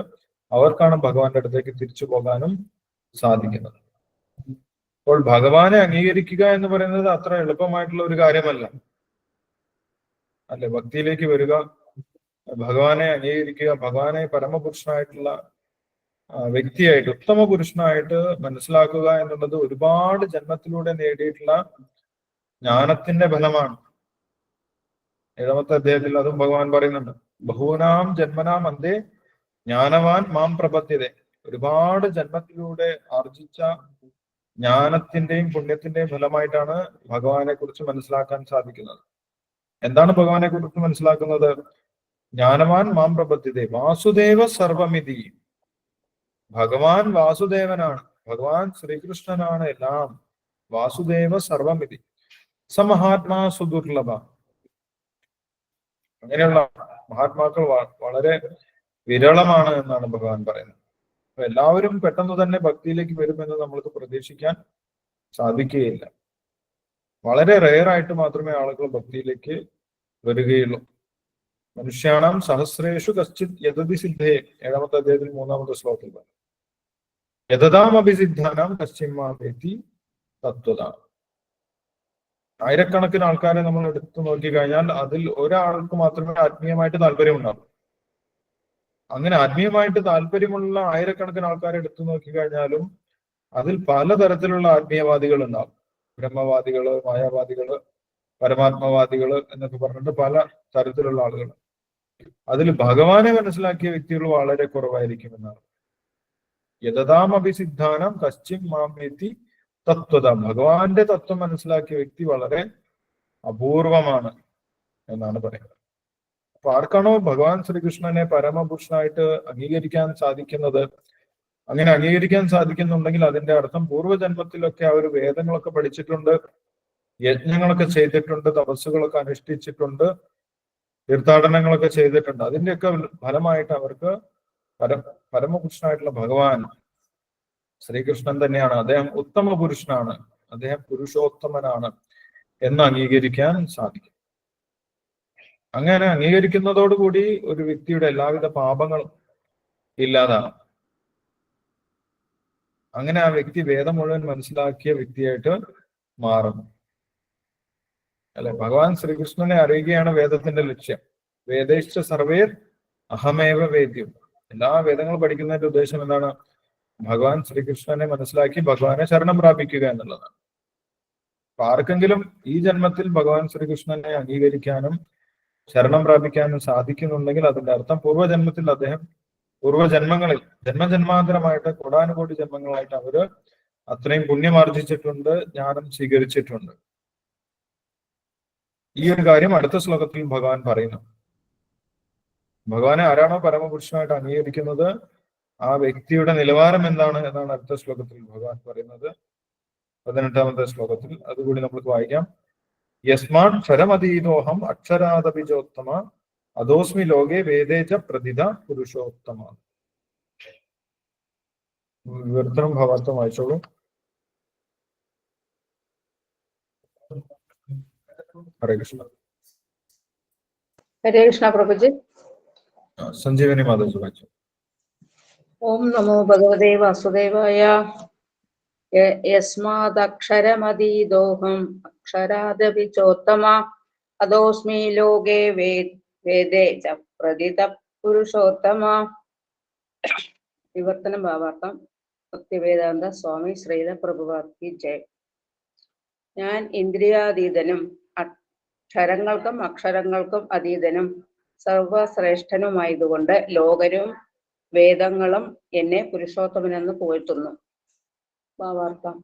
അവർക്കാണ് ഭഗവാന്റെ അടുത്തേക്ക് തിരിച്ചു പോകാനും സാധിക്കുന്നത്. അപ്പോൾ ഭഗവാനെ അംഗീകരിക്കുക എന്ന് പറയുന്നത് അത്ര എളുപ്പമായിട്ടുള്ള ഒരു കാര്യമല്ല, അല്ലെ? ഭക്തിയിലേക്ക് വരിക, ഭഗവാനെ അംഗീകരിക്കുക, ഭഗവാനെ പരമപുരുഷനായിട്ടുള്ള വ്യക്തിയായിട്ട്, ഉത്തമ പുരുഷനായിട്ട് മനസ്സിലാക്കുക എന്നുള്ളത് ഒരുപാട് ജന്മത്തിലൂടെ നേടിയിട്ടുള്ള ജ്ഞാനത്തിന്റെ ഫലമാണ്. 7ാമത്തെ അധ്യായത്തിൽ അതും ഭഗവാൻ പറയുന്നുണ്ട്. ബഹൂനാം ജന്മനാം അന്തേ ജ്ഞാനവാൻ മാം പ്രപദ്യതേ. ഒരുപാട് ജന്മത്തിലൂടെ ആർജിച്ച ജ്ഞാനത്തിന്റെയും പുണ്യത്തിന്റെയും ഫലമായിട്ടാണ് ഭഗവാനെ കുറിച്ച് മനസ്സിലാക്കാൻ സാധിക്കുന്നത്. എന്താണ് ഭഗവാനെ കുറിച്ച് മനസ്സിലാക്കുന്നത്? ജ്ഞാനവാൻ മാം പ്രപദ്യതേ വാസുദേവ സർവമിതി. ഭഗവാൻ വാസുദേവനാണ്, ഭഗവാൻ ശ്രീകൃഷ്ണനാണ് എല്ലാം. വാസുദേവ സർവമിതി സ മഹാത്മാ സുദുർലഭ. അങ്ങനെയുള്ള മഹാത്മാക്കൾ വളരെ വിരളമാണ് എന്നാണ് ഭഗവാൻ പറയുന്നത്. അപ്പൊ എല്ലാവരും പെട്ടെന്ന് തന്നെ ഭക്തിയിലേക്ക് വരുമെന്ന് നമ്മൾക്ക് പ്രതീക്ഷിക്കാൻ സാധിക്കുകയില്ല. വളരെ റെയറായിട്ട് മാത്രമേ ആളുകൾ ഭക്തിയിലേക്ക് വരികയുള്ളൂ. മനുഷ്യാണാം സഹസ്രേഷു കശ്ചിത് യതതി സിദ്ധേ. 7ാമത്തെ അധ്യായത്തിൽ 3ാമത്തെ ശ്ലോകത്തിൽ പറഞ്ഞു. യതതാം അഭിസിദ്ധാനാം കശ്ചിമാവേത്തി തത്വത. ആയിരക്കണക്കിന് ആൾക്കാരെ നമ്മൾ എടുത്തു നോക്കിക്കഴിഞ്ഞാൽ അതിൽ ഒരാൾക്ക് മാത്രമേ ആത്മീയമായിട്ട് താല്പര്യം ഉണ്ടാവും. അങ്ങനെ ആത്മീയമായിട്ട് താല്പര്യമുള്ള ആയിരക്കണക്കിന് ആൾക്കാരെ എടുത്തു നോക്കിക്കഴിഞ്ഞാലും അതിൽ പലതരത്തിലുള്ള ആത്മീയവാദികൾ ഉണ്ടാവും. ബ്രഹ്മവാദികള്, മായാവാദികള്, പരമാത്മവാദികള് എന്നൊക്കെ പറഞ്ഞിട്ട് പല തരത്തിലുള്ള ആളുകൾ. അതിൽ ഭഗവാനെ മനസ്സിലാക്കിയ വ്യക്തികൾ വളരെ കുറവായിരിക്കും എന്നാണ്. യതതാം അഭിസിദ്ധാനം കശ്ചിം മാമേത്തി തത്വത. ഭഗവാന്റെ തത്വം മനസ്സിലാക്കിയ വ്യക്തി വളരെ അപൂർവമാണ് എന്നാണ് പറയുന്നത്. അപ്പൊ ആർക്കാണോ ഭഗവാൻ ശ്രീകൃഷ്ണനെ പരമപുരുഷനായിട്ട് അംഗീകരിക്കാൻ സാധിക്കുന്നത്, അങ്ങനെ അംഗീകരിക്കാൻ സാധിക്കുന്നുണ്ടെങ്കിൽ അതിന്റെ അർത്ഥം പൂർവ്വജന്മത്തിലൊക്കെ അവർ വേദങ്ങളൊക്കെ പഠിച്ചിട്ടുണ്ട്, യജ്ഞങ്ങളൊക്കെ ചെയ്തിട്ടുണ്ട്, തപസ്സുകളൊക്കെ അനുഷ്ഠിച്ചിട്ടുണ്ട്, തീർത്ഥാടനങ്ങളൊക്കെ ചെയ്തിട്ടുണ്ട്. അതിന്റെയൊക്കെ ഫലമായിട്ട് അവർക്ക് പരമപുരുഷനായിട്ടുള്ള ഭഗവാൻ ശ്രീകൃഷ്ണൻ തന്നെയാണ്, അദ്ദേഹം ഉത്തമ പുരുഷനാണ്, അദ്ദേഹം പുരുഷോത്തമനാണ് എന്ന് അംഗീകരിക്കാൻ സാധിക്കും. അങ്ങനെ അംഗീകരിക്കുന്നതോടുകൂടി ഒരു വ്യക്തിയുടെ എല്ലാവിധ പാപങ്ങളും ഇല്ലാതാകും. അങ്ങനെ ആ വ്യക്തി വേദം മുഴുവൻ മനസ്സിലാക്കിയ വ്യക്തിയായിട്ട് മാറും. അല്ലെ, ഭഗവാൻ ശ്രീകൃഷ്ണനെ അറിയുകയാണ് വേദത്തിന്റെ ലക്ഷ്യം. വേദേശ്ച സർവേർ അഹമേവ വേദ്യം. എല്ലാ വേദങ്ങളും പഠിക്കുന്നതിന്റെ ഉദ്ദേശം എന്താണ്? ഭഗവാൻ ശ്രീകൃഷ്ണനെ മനസ്സിലാക്കി ഭഗവാനെ ശരണം പ്രാപിക്കുക എന്നുള്ളതാണ്. അപ്പൊ ആർക്കെങ്കിലും ഈ ജന്മത്തിൽ ഭഗവാൻ ശ്രീകൃഷ്ണനെ അംഗീകരിക്കാനും ശരണം പ്രാപിക്കാനും സാധിക്കുന്നുണ്ടെങ്കിൽ അതിന്റെ അർത്ഥം പൂർവ്വജന്മത്തിൽ അദ്ദേഹം പൂർവ്വജന്മങ്ങളിൽ ജന്മജന്മാന്തരമായിട്ട് കോടാനുകോടി ജന്മങ്ങളായിട്ട് അവര് അത്രയും പുണ്യമാർജിച്ചിട്ടുണ്ട്, ജ്ഞാനം സ്വീകരിച്ചിട്ടുണ്ട്. ഈ ഒരു കാര്യം അടുത്ത ശ്ലോകത്തിൽ ഭഗവാൻ പറയുന്നു. ഭഗവാനെ ആരാണോ പരമപുരുഷനായിട്ട് അംഗീകരിക്കുന്നത് ആ വ്യക്തിയുടെ നിലവാരം എന്താണ് എന്നാണ് അടുത്ത ശ്ലോകത്തിൽ ഭഗവാൻ പറയുന്നത്. 18ാമത്തെ ശ്ലോകത്തിൽ അതുകൂടി നമുക്ക് വായിക്കാം. യസ്മാൻ ക്ഷരമതീതോഹം അക്ഷരാദപിജോത്തമ അദോസ്മി ലോകേ വേദേച പ്രതിത പുരുഷോത്തമ. വിവർത്തനം ഭാവാർത്ഥം വായിച്ചോളൂ. ഹരേ കൃഷ്ണ. ഹരേ കൃഷ്ണ പ്രഭുജി. സഞ്ജീവനി മാതാജി വായിച്ചു. ഓം നമോ ഭഗവതേ വാസുദേവായ. യസ്മാദക്ഷരമതീതോഹം അക്ഷരാദപി ചോത്തമ അദോസ്മി ലോകേ വേദേ ച പ്രതിത പുരുഷോത്തമ. വിവർത്തനം ഭാവാർത്ഥം. ഭക്തിവേദാന്ത സ്വാമി ശ്രീധർ പ്രഭുപാദ് കി ജയ്. ഞാൻ ഇന്ദ്രിയാതീതനും അക്ഷരങ്ങൾക്കും അക്ഷരങ്ങൾക്കും അതീതനും സർവശ്രേഷ്ഠനുമായതുകൊണ്ട് ലോകരും വേദങ്ങളും എന്നെ പുരുഷോത്തമനെന്ന് പുകഴ്ത്തുന്നു. ഭാവാർത്ഥം.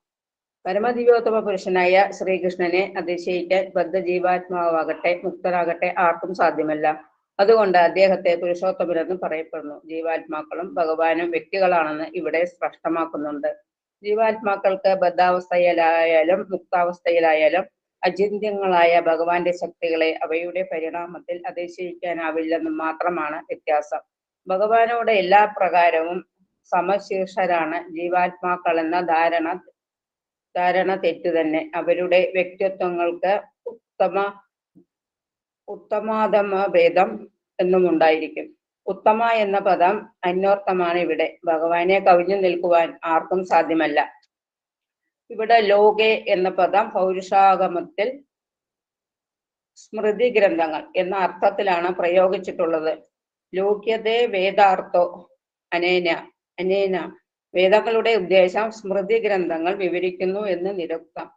പരമദിവ്യോത്തമ പുരുഷനായ ശ്രീകൃഷ്ണനെ അതിശയിക്കാൻ ബദ്ധജീവാത്മാവാകട്ടെ മുക്തരാകട്ടെ ആർക്കും സാധ്യമല്ല. അതുകൊണ്ട് അദ്ദേഹത്തെ പുരുഷോത്തമനെന്ന് പറയപ്പെടുന്നു. ജീവാത്മാക്കളും ഭഗവാനും വ്യക്തികളാണെന്ന് ഇവിടെ സ്പഷ്ടമാക്കുന്നുണ്ട്. ജീവാത്മാക്കൾക്ക് ബദ്ധാവസ്ഥയിലായാലും മുക്താവസ്ഥയിലായാലും അചിന്ത്യങ്ങളായ ഭഗവാന്റെ ശക്തികളെ അവയുടെ പരിണാമത്തിൽ അതിശയിക്കാനാവില്ലെന്നും മാത്രമാണ് വ്യത്യാസം. ഭഗവാനോട് എല്ലാ പ്രകാരവും സമശീർഷരാണ് ജീവാത്മാക്കളെന്ന ധാരണ തെറ്റു തന്നെ. അവരുടെ വ്യക്തിത്വങ്ങൾക്ക് ഉത്തമാധമ ഭേദം എന്നും ഉണ്ടായിരിക്കും. ഉത്തമ എന്ന പദം അന്വർത്ഥമാണ് ഇവിടെ. ഭഗവാനെ കവിഞ്ഞു നിൽക്കുവാൻ ആർക്കും സാധ്യമല്ല. ഇവിടെ ലോകെ എന്ന പദം പൗരുഷാഗമത്തിൽ സ്മൃതി ഗ്രന്ഥങ്ങൾ എന്ന അർത്ഥത്തിലാണ് പ്രയോഗിച്ചിട്ടുള്ളത്. ലോക്യതേ വേദാർത്ഥോ അനേന വേദങ്ങളുടെ ഉദ്ദേശം സ്മൃതി ഗ്രന്ഥങ്ങൾ വിവരിക്കുന്നു എന്ന് നിരുക്തം.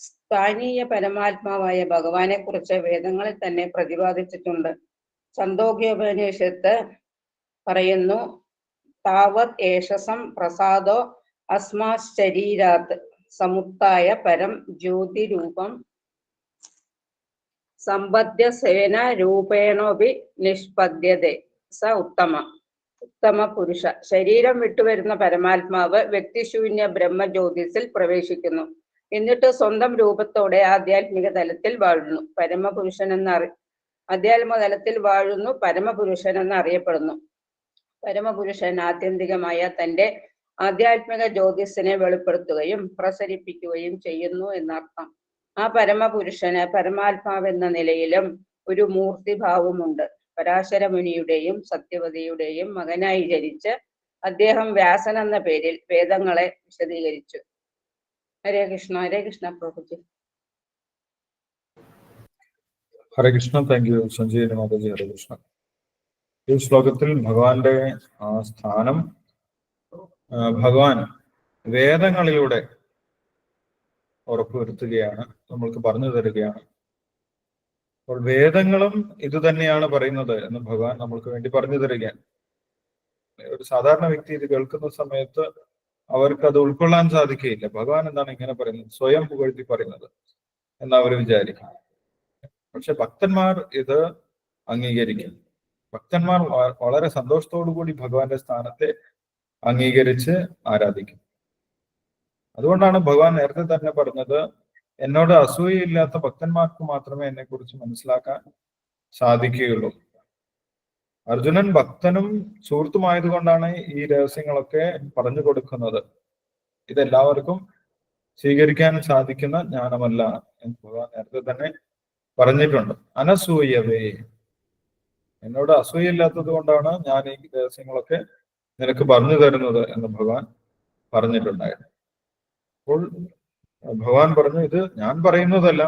സ്ഥാനീയ പരമാത്മാവായ ഭഗവാനെ കുറിച്ച് വേദങ്ങളിൽ തന്നെ പ്രതിപാദിച്ചിട്ടുണ്ട്. ഛന്ദോഗ്യോപനിഷത്ത് പറയുന്നു, താവത് ഏഷസം പ്രസാദോ അസ്മാശരീരാത് സമുത്തായ പരം ജ്യോതിരൂപം സമ്പദ്യ സേന രൂപേണോപി നിഷ്പദ്യതേ സ ഉത്തമ പുരുഷ. ശരീരം വിട്ടുവരുന്ന പരമാത്മാവ് വ്യക്തിശൂന്യ ബ്രഹ്മജ്യോതിസിൽ പ്രവേശിക്കുന്നു. എന്നിട്ട് സ്വന്തം രൂപത്തോടെ ആധ്യാത്മിക തലത്തിൽ വാഴുന്നു. ആധ്യാത്മിക തലത്തിൽ വാഴുന്നു പരമപുരുഷൻ എന്ന് അറിയപ്പെടുന്നു. പരമപുരുഷൻ ആത്യന്തികമായ തന്റെ ആധ്യാത്മിക ജ്യോതിസിനെ വെളിപ്പെടുത്തുകയും പ്രസരിപ്പിക്കുകയും ചെയ്യുന്നു എന്നർത്ഥം. ആ പരമപുരുഷന് പരമാത്മാവെന്ന നിലയിലും ഒരു മൂർത്തിഭാവമുണ്ട്. പരാശര മുനിയുടെയും സത്യവതിയുടെയും മകനായി ജനിച്ച് അദ്ദേഹം വ്യാസൻ എന്ന പേരിൽ വേദങ്ങളെ വിശദീകരിച്ചു. ഹരേ കൃഷ്ണ പ്രഭുജി. ഹരേ കൃഷ്ണ. Thank you Sanjay Mataji. ഹരേ കൃഷ്ണ. ഈ ശ്ലോകത്തിൽ ഭഗവാന്റെ ആ സ്ഥാനം ഭഗവാൻ വേദങ്ങളിലൂടെ ഉറപ്പുവരുത്തുകയാണ്, നമ്മൾക്ക് പറഞ്ഞു തരികയാണ്. അപ്പോൾ വേദങ്ങളും ഇത് തന്നെയാണ് പറയുന്നത് എന്ന് ഭഗവാൻ നമ്മൾക്ക് വേണ്ടി പറഞ്ഞു തരികയാണ്. ഒരു സാധാരണ വ്യക്തി ഇത് കേൾക്കുന്ന സമയത്ത് അവർക്ക് അത് ഉൾക്കൊള്ളാൻ സാധിക്കുകയില്ല. ഭഗവാൻ എന്താണ് ഇങ്ങനെ പറയുന്നത്, സ്വയം പുകഴ്ത്തി പറയുന്നത് എന്ന് അവർ വിചാരിക്കും. പക്ഷെ ഭക്തന്മാർ ഇത് അംഗീകരിക്കും. ഭക്തന്മാർ വളരെ സന്തോഷത്തോടു കൂടി ഭഗവാന്റെ സ്ഥാനത്തെ അംഗീകരിച്ച് ആരാധിക്കും. അതുകൊണ്ടാണ് ഭഗവാൻ നേരത്തെ തന്നെ പറഞ്ഞത്, എന്നോട് അസൂയയില്ലാത്ത ഭക്തന്മാർക്ക് മാത്രമേ എന്നെ കുറിച്ച് മനസ്സിലാക്കാൻ സാധിക്കുകയുള്ളൂ. അർജുനൻ ഭക്തനും സുഹൃത്തുമായതുകൊണ്ടാണ് ഈ രഹസ്യങ്ങളൊക്കെ പറഞ്ഞു കൊടുക്കുന്നത്. ഇതെല്ലാവർക്കും സ്വീകരിക്കാൻ സാധിക്കുന്ന ജ്ഞാനമല്ല എന്ന് ഭഗവാൻ നേരത്തെ തന്നെ പറഞ്ഞിട്ടുണ്ട്. അനസൂയവേ, എന്നോട് അസൂയയില്ലാത്തത് കൊണ്ടാണ് ഞാൻ ഈ രഹസ്യങ്ങളൊക്കെ നിനക്ക് പറഞ്ഞു തരുന്നത് എന്ന് ഭഗവാൻ പറഞ്ഞിട്ടുണ്ടായിരുന്നു. അപ്പോൾ ഭഗവാൻ പറഞ്ഞു, ഇത് ഞാൻ പറയുന്നതല്ല,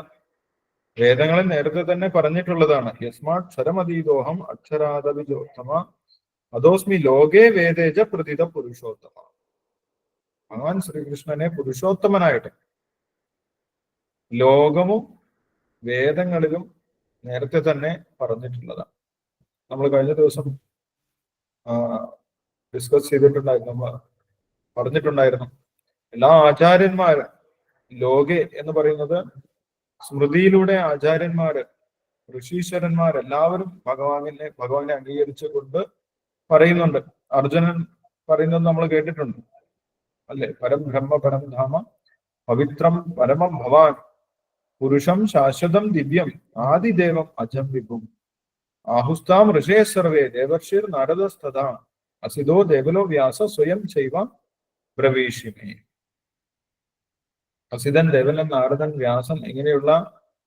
വേദങ്ങളിൽ നേരത്തെ തന്നെ പറഞ്ഞിട്ടുള്ളതാണ്. യസ്മാത് ക്ഷരമതീതോഹം അക്ഷരാദവിജോത്തമ അതോസ്മി ലോകേ വേദേജ പ്രതിത പുരുഷോത്തമ. ഭഗവാൻ ശ്രീകൃഷ്ണനെ പുരുഷോത്തമനായിട്ട് ലോകവും വേദങ്ങളിലും നേരത്തെ തന്നെ പറഞ്ഞിട്ടുള്ളതാണ്. നമ്മൾ കഴിഞ്ഞ ദിവസം ഡിസ്കസ് ചെയ്തിട്ടുണ്ടായിരുന്നു, നമ്മൾ പറഞ്ഞിട്ടുണ്ടായിരുന്നു, എല്ലാ ആചാര്യന്മാരും ലോകെ എന്ന് പറയുന്നത് സ്മൃതിയിലൂടെ ആചാര്യന്മാര് ഋഷീശ്വരന്മാരെല്ലാവരും ഭഗവാനെ അംഗീകരിച്ചുകൊണ്ട് പറയുന്നുണ്ട്. അർജുനൻ പറയുന്നത് നമ്മൾ കേട്ടിട്ടുണ്ട് അല്ലെ, പരം ബ്രഹ്മ പരം ധാമ പവിത്രം പരമം ഭവാൻ പുരുഷം ശാശ്വതം ദിവ്യം ആദിദേവം അജം വിഭും ആഹുസ്താം ഋഷേ സർവേ ദേവർഷിർ നാരദസ്തഥാ അസിതോ ദേവലോ വ്യാസ സ്വയം ചെയ്വ പ്രവേശിമേ. അസിതൻ, ദേവലൻ, നാരദൻ, വ്യാസൻ ഇങ്ങനെയുള്ള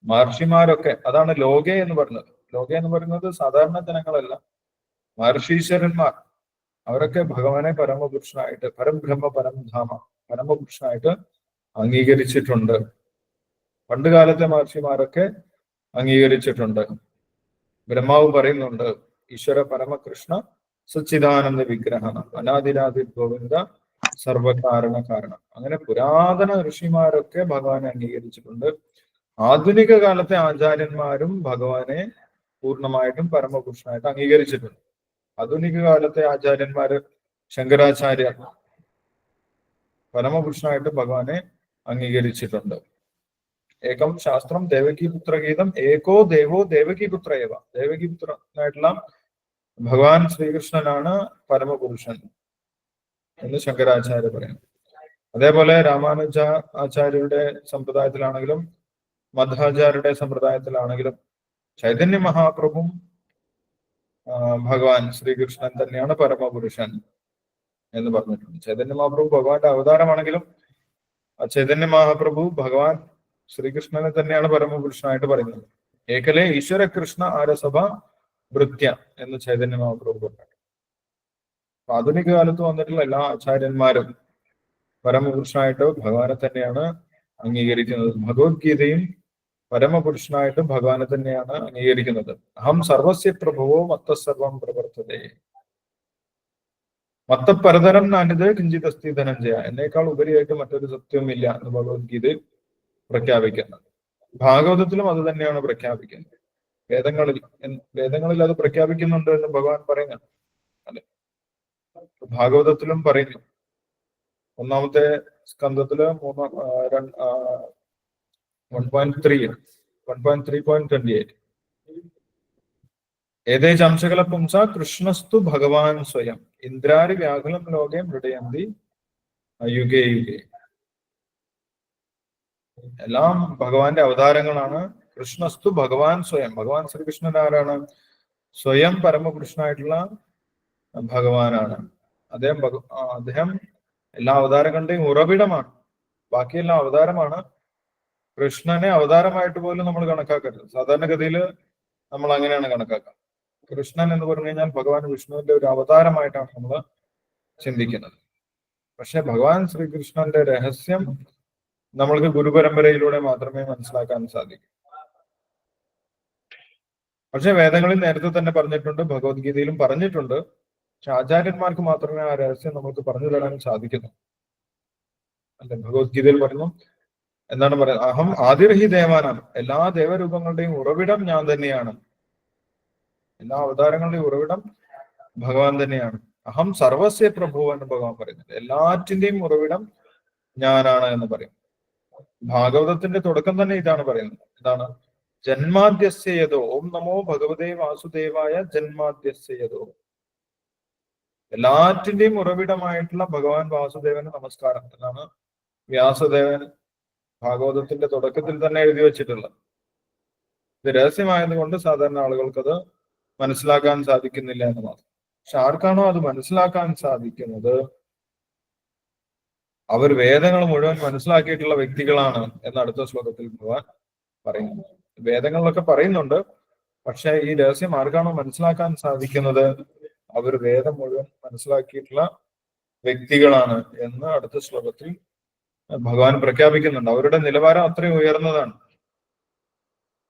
മഹർഷിമാരൊക്കെ, അതാണ് ലോകെ എന്ന് പറയുന്നത്. ലോകെ എന്ന് പറയുന്നത് സാധാരണ ജനങ്ങളല്ല, മഹർഷീശ്വരന്മാർ. അവരൊക്കെ ഭഗവാനെ പരമപുരുഷനായിട്ട്, പരംബ്രഹ്മ പരംധാമ പരമപുരുഷനായിട്ട് അംഗീകരിച്ചിട്ടുണ്ട്. പണ്ട് കാലത്തെ മഹർഷിമാരൊക്കെ അംഗീകരിച്ചിട്ടുണ്ട്. ബ്രഹ്മാവ് പറയുന്നുണ്ട്, ഈശ്വര പരമകൃഷ്ണ സച്ചിദാനന്ദ വിഗ്രഹ അനാദിരാദി ഗോവിന്ദ സർവകാരണ കാരണം. അങ്ങനെ പുരാതന ഋഷിമാരൊക്കെ ഭഗവാനെ അംഗീകരിച്ചിട്ടുണ്ട്. ആധുനിക കാലത്തെ ആചാര്യന്മാരും ഭഗവാനെ പൂർണ്ണമായിട്ടും പരമപുരുഷനായിട്ട് അംഗീകരിച്ചിട്ടുണ്ട്. ആധുനിക കാലത്തെ ആചാര്യന്മാര് ശങ്കരാചാര്യ പരമപുരുഷനായിട്ട് ഭഗവാനെ അംഗീകരിച്ചിട്ടുണ്ട്. ഏകം ശാസ്ത്രം ദേവകീപുത്ര ഗീതം ഏകോ ദേവോ ദേവകീപുത്ര ഏവ. ദേവകീപുത്രനായിട്ടുള്ള ഭഗവാൻ ശ്രീകൃഷ്ണനാണ് പരമപുരുഷൻ എന്ന് ശങ്കരാചാര്യ പറയുന്നു. അതേപോലെ രാമാനുജ ആചാര്യരുടെ സമ്പ്രദായത്തിലാണെങ്കിലും മധ്വാചാര്യരുടെ സമ്പ്രദായത്തിലാണെങ്കിലും ചൈതന്യ മഹാപ്രഭുവും ഭഗവാൻ ശ്രീകൃഷ്ണൻ തന്നെയാണ് പരമപുരുഷൻ എന്ന് പറഞ്ഞിട്ടുണ്ട്. ചൈതന്യ മഹാപ്രഭു ഭഗവാന്റെ അവതാരമാണെങ്കിലും ചൈതന്യ മഹാപ്രഭു ഭഗവാൻ ശ്രീകൃഷ്ണനെ തന്നെയാണ് പരമപുരുഷനായിട്ട് പറയുന്നത്. ഏകലേ ഈശ്വര കൃഷ്ണ ആരസഭ ഭൃത്യ എന്ന് ചൈതന്യ മഹാപ്രഭു പറഞ്ഞു. ആധുനിക കാലത്ത് വന്നിട്ടുള്ള എല്ലാ ആചാര്യന്മാരും പരമപുരുഷനായിട്ട് ഭഗവാനെ തന്നെയാണ് അംഗീകരിക്കുന്നത്. ഭഗവത്ഗീതയും പരമപുരുഷനായിട്ട് ഭഗവാനെ തന്നെയാണ് അംഗീകരിക്കുന്നത്. അഹം സർവസ്യ പ്രഭുവോ മത്തസർവം പ്രവർത്തതേ മത്തപരതരം നാനിത് കിഞ്ചിത് അസ്തി ധനഞ്ജയ. എന്നേക്കാൾ ഉപരിയായിട്ട് മറ്റൊരു സത്യവുമില്ല എന്ന് ഭഗവത്ഗീതയിൽ പ്രഖ്യാപിക്കുന്നത്. ഭാഗവതത്തിലും അത് തന്നെയാണ് പ്രഖ്യാപിക്കുന്നത്. വേദങ്ങളിൽ അത് പ്രഖ്യാപിക്കുന്നുണ്ട് എന്ന് ഭഗവാൻ പറയുന്നു. അല്ലെ, ഭാഗവതത്തിലും പറയുന്നു. 1-ാമത്തെ സ്കന്ധത്തില് 1.3.28 ഏതേചാംശകല പുംസ കൃഷ്ണസ്തു ഭഗവാൻ സ്വയം ഇന്ദ്രാരി വ്യാകുലം ലോകെ മൃഡയന്തി യുഗേ യുഗേ. എല്ലാം ഭഗവാന്റെ അവതാരങ്ങളാണ്. കൃഷ്ണസ്തു ഭഗവാൻ സ്വയം. ഭഗവാൻ ശ്രീകൃഷ്ണൻ ആരാണ്? സ്വയം പരമപുരുഷനായിട്ടുള്ള ഭഗവാനാണ്. അദ്ദേഹം എല്ലാ അവതാരങ്ങളുടെയും ഉറവിടമാണ്. ബാക്കിയെല്ലാം അവതാരമാണ്. കൃഷ്ണനെ അവതാരമായിട്ട് പോലും നമ്മൾ കണക്കാക്കരുത്. സാധാരണഗതിയിൽ നമ്മൾ അങ്ങനെയാണ് കണക്കാക്കുക. കൃഷ്ണൻ എന്ന് പറഞ്ഞു കഴിഞ്ഞാൽ ഭഗവാൻ വിഷ്ണുവിന്റെ ഒരു അവതാരമായിട്ടാണ് നമ്മൾ ചിന്തിക്കുന്നത്. പക്ഷെ ഭഗവാൻ ശ്രീകൃഷ്ണന്റെ രഹസ്യം നമ്മൾക്ക് ഗുരുപരമ്പരയിലൂടെ മാത്രമേ മനസ്സിലാക്കാൻ സാധിക്കൂ. പക്ഷെ വേദങ്ങളിൽ നേരത്തെ തന്നെ പറഞ്ഞിട്ടുണ്ട്, ഭഗവത്ഗീതയിലും പറഞ്ഞിട്ടുണ്ട്. പക്ഷെ ആചാര്യന്മാർക്ക് മാത്രമേ ആ രഹസ്യം നമുക്ക് പറഞ്ഞു തരാൻ സാധിക്കുന്നു. അല്ലെ, ഭഗവത്ഗീതയിൽ പറഞ്ഞു, എന്താണ് പറയുന്നത്? അഹം ആദിർഹി ദേവാനാണ്. എല്ലാ ദേവരൂപങ്ങളുടെയും ഉറവിടം ഞാൻ തന്നെയാണ്. എല്ലാ അവതാരങ്ങളുടെയും ഉറവിടം ഭഗവാൻ തന്നെയാണ്. അഹം സർവസ്യ പ്രഭു എന്ന് ഭഗവാൻ പറയുന്നത്. എല്ലാറ്റിന്റെയും ഉറവിടം ഞാനാണ് എന്ന് പറയും. ഭാഗവതത്തിന്റെ തുടക്കം തന്നെ ഇതാണ് പറയുന്നത്. എന്താണ്? ജന്മാദ്യസ്യതോ ഓം നമോ ഭഗവതേ വാസുദേവായ ജന്മാദ്യസ്യതോ. എല്ലാറ്റിന്റെയും ഉറവിടമായിട്ടുള്ള ഭഗവാൻ വാസുദേവന് നമസ്കാരം എന്നാണ് വ്യാസദേവൻ ഭാഗവതത്തിന്റെ തുടക്കത്തിൽ തന്നെ എഴുതി വെച്ചിട്ടുള്ളത്. ഇത് രഹസ്യമായതുകൊണ്ട് സാധാരണ ആളുകൾക്കത് മനസ്സിലാക്കാൻ സാധിക്കുന്നില്ല എന്ന് മാത്രം. പക്ഷെ ആർക്കാണോ അത് മനസ്സിലാക്കാൻ സാധിക്കുന്നത്, അവർ വേദങ്ങൾ മുഴുവൻ മനസ്സിലാക്കിയിട്ടുള്ള വ്യക്തികളാണ് എന്ന് അടുത്ത ശ്ലോകത്തിൽ ഭഗവാൻ പറയുന്നു. വേദങ്ങളിലൊക്കെ പറയുന്നുണ്ട്, പക്ഷെ ഈ രഹസ്യം ആർക്കാണോ മനസ്സിലാക്കാൻ സാധിക്കുന്നത്, അവർ വേദം മുഴുവൻ മനസ്സിലാക്കിയിട്ടുള്ള വ്യക്തികളാണ് എന്ന് അടുത്ത ശ്ലോകത്തിൽ ഭഗവാൻ പ്രഖ്യാപിക്കുന്നുണ്ട്. അവരുടെ നിലവാരം അത്രയും ഉയർന്നതാണ്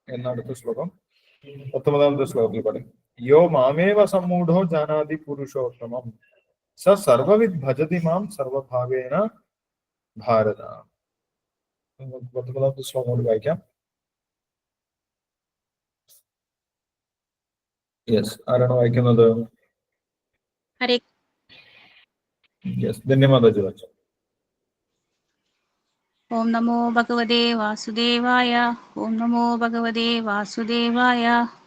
എന്ന് അടുത്ത ശ്ലോകം 19-ാമത്തെ ശ്ലോകത്തിൽ പറയും. യോ മാമേവ സമ്മൂഢോ ജാനാതി പുരുഷോത്തമം സ സർവവിദ് ഭജതി മാം സർവഭാവേന ഭാരത. 19-ാമത്തെ ശ്ലോകം കൂടി വായിക്കാം. യെസ്, ആരാണ് വായിക്കുന്നത്? യെസ്, ധന്യവാദം വായിച്ചു. ഓം നമോ ഭഗവതേ വാസുദേവായ. ഓം നമോ ഭഗവതേ വാസുദേവായ.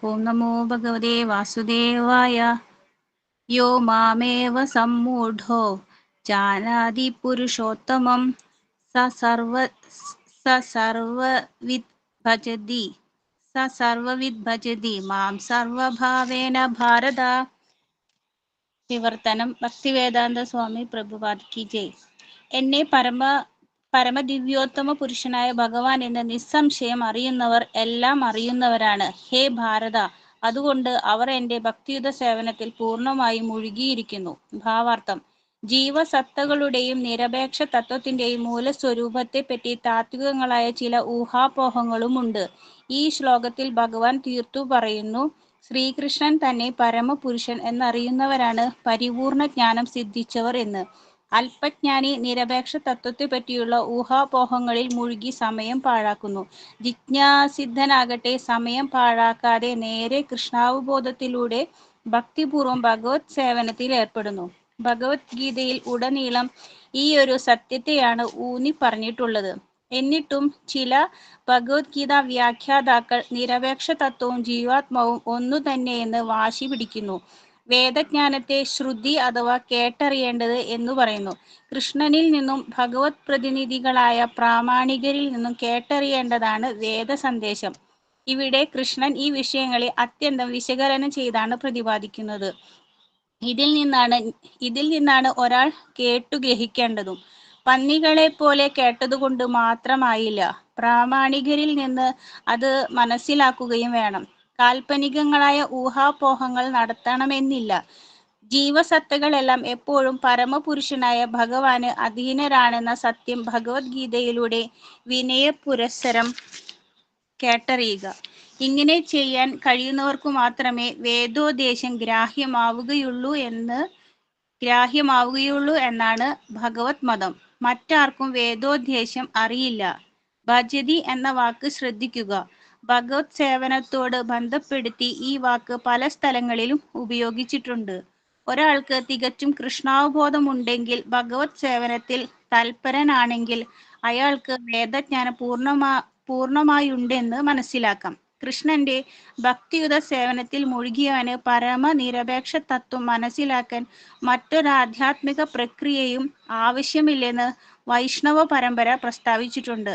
ഓം നമോ ഭഗവതേ വാസുദേവായ. യോ മാമേവ സമ്മൂഢോ ജാനാതി പുരുഷോത്തമം സ സർവവിദ് ഭജതി മാം സർവഭാവേന ഭാരത. വിവർത്തനം. ഭക്തിവേദാന്ത സ്വാമി പ്രഭുപാദ് കി ജയ്. എന്നെ പരമദിവ്യോത്തമ പുരുഷനായ ഭഗവാൻ എന്ന് നിസ്സംശയം അറിയുന്നവർ എല്ലാം അറിയുന്നവരാണ്. ഹേ ഭാരത, അതുകൊണ്ട് അവർ എന്റെ ഭക്തിയുത സേവനത്തിൽ പൂർണ്ണമായും മുഴുകിയിരിക്കുന്നു. ഭാവാർത്ഥം. ജീവസത്തകളുടെയും നിരപേക്ഷ തത്വത്തിന്റെയും മൂലസ്വരൂപത്തെപ്പറ്റി താത്വികങ്ങളായ ചില ഊഹാപോഹങ്ങളുമുണ്ട്. ഈ ശ്ലോകത്തിൽ ഭഗവാൻ തീർത്തു പറയുന്നു, ശ്രീകൃഷ്ണൻ തന്നെ പരമപുരുഷൻ എന്നറിയുന്നവരാണ് പരിപൂർണ ജ്ഞാനം സിദ്ധിച്ചവർ എന്ന്. അല്പജ്ഞാനി നിരപേക്ഷ തത്വത്തെ പറ്റിയുള്ള ഊഹാപോഹങ്ങളിൽ മുഴുകി സമയം പാഴാക്കുന്നു. ജിജ്ഞാസിദ്ധനാകട്ടെ സമയം പാഴാക്കാതെ നേരെ കൃഷ്ണാവബോധത്തിലൂടെ ഭക്തിപൂർവ്വം ഭഗവത് സേവനത്തിൽ ഏർപ്പെടുന്നു. ഭഗവത്ഗീതയിൽ ഉടനീളം ഈ ഒരു സത്യത്തെയാണ് ഊന്നി പറഞ്ഞിട്ടുള്ളത്. എന്നിട്ടും ചില ഭഗവത്ഗീത വ്യാഖ്യാതാക്കൾ നിരപേക്ഷ തത്വവും ജീവാത്മാവും ഒന്നു തന്നെയെന്ന് വാശി പിടിക്കുന്നു. വേദജ്ഞാനത്തെ ശ്രുതി അഥവാ കേട്ടറിയേണ്ടത് എന്ന് പറയുന്നു. കൃഷ്ണനിൽ നിന്നും ഭഗവത് പ്രതിനിധികളായ പ്രാമാണികരിൽ നിന്നും കേട്ടറിയേണ്ടതാണ് വേദ സന്ദേശം. ഇവിടെ കൃഷ്ണൻ ഈ വിഷയങ്ങളെ അത്യന്തം വിശകലനം ചെയ്താണ് പ്രതിപാദിക്കുന്നത്. ഇതിൽ നിന്നാണ് ഒരാൾ കേട്ടു ഗ്രഹിക്കേണ്ടതും. പന്നികളെ പോലെ കേട്ടതുകൊണ്ട് മാത്രമായില്ല, പ്രാമാണികരിൽ നിന്ന് അത് മനസ്സിലാക്കുകയും വേണം. കാൽപ്പനികങ്ങളായ ഊഹാപോഹങ്ങൾ നടത്തണമെന്നില്ല. ജീവസത്തകളെല്ലാം എപ്പോഴും പരമപുരുഷനായ ഭഗവാന് അധീനരാണെന്ന സത്യം ഭഗവത്ഗീതയിലൂടെ വിനയപുരസ്സരം കേട്ടറിയുക. ഇങ്ങനെ ചെയ്യാൻ കഴിയുന്നവർക്കു മാത്രമേ വേദോദ്ദേശം ഗ്രാഹ്യമാവുകയുള്ളൂ എന്നാണ് ഭഗവത് മതം. മറ്റാർക്കും വേദോദ്ദേശം അറിയില്ല. ഭജതി എന്ന വാക്ക് ശ്രദ്ധിക്കുക. ഭഗവത് സേവനത്തോട് ബന്ധപ്പെടുത്തി ഈ വാക്ക് പല സ്ഥലങ്ങളിലും ഉപയോഗിച്ചിട്ടുണ്ട്. ഒരാൾക്ക് തികച്ചും കൃഷ്ണാവബോധമുണ്ടെങ്കിൽ, ഭഗവത് സേവനത്തിൽ തൽപരനാണെങ്കിൽ അയാൾക്ക് വേദജ്ഞാനം പൂർണ്ണമായുണ്ടെന്ന് മനസ്സിലാക്കാം. കൃഷ്ണന്റെ ഭക്തിയുത സേവനത്തിൽ മുഴുകിയവന് പരമനിരപേക്ഷ തത്വം മനസ്സിലാക്കാൻ മറ്റൊരാധ്യാത്മിക പ്രക്രിയയും ആവശ്യമില്ലെന്ന് വൈഷ്ണവ പരമ്പര പ്രസ്താവിച്ചിട്ടുണ്ട്.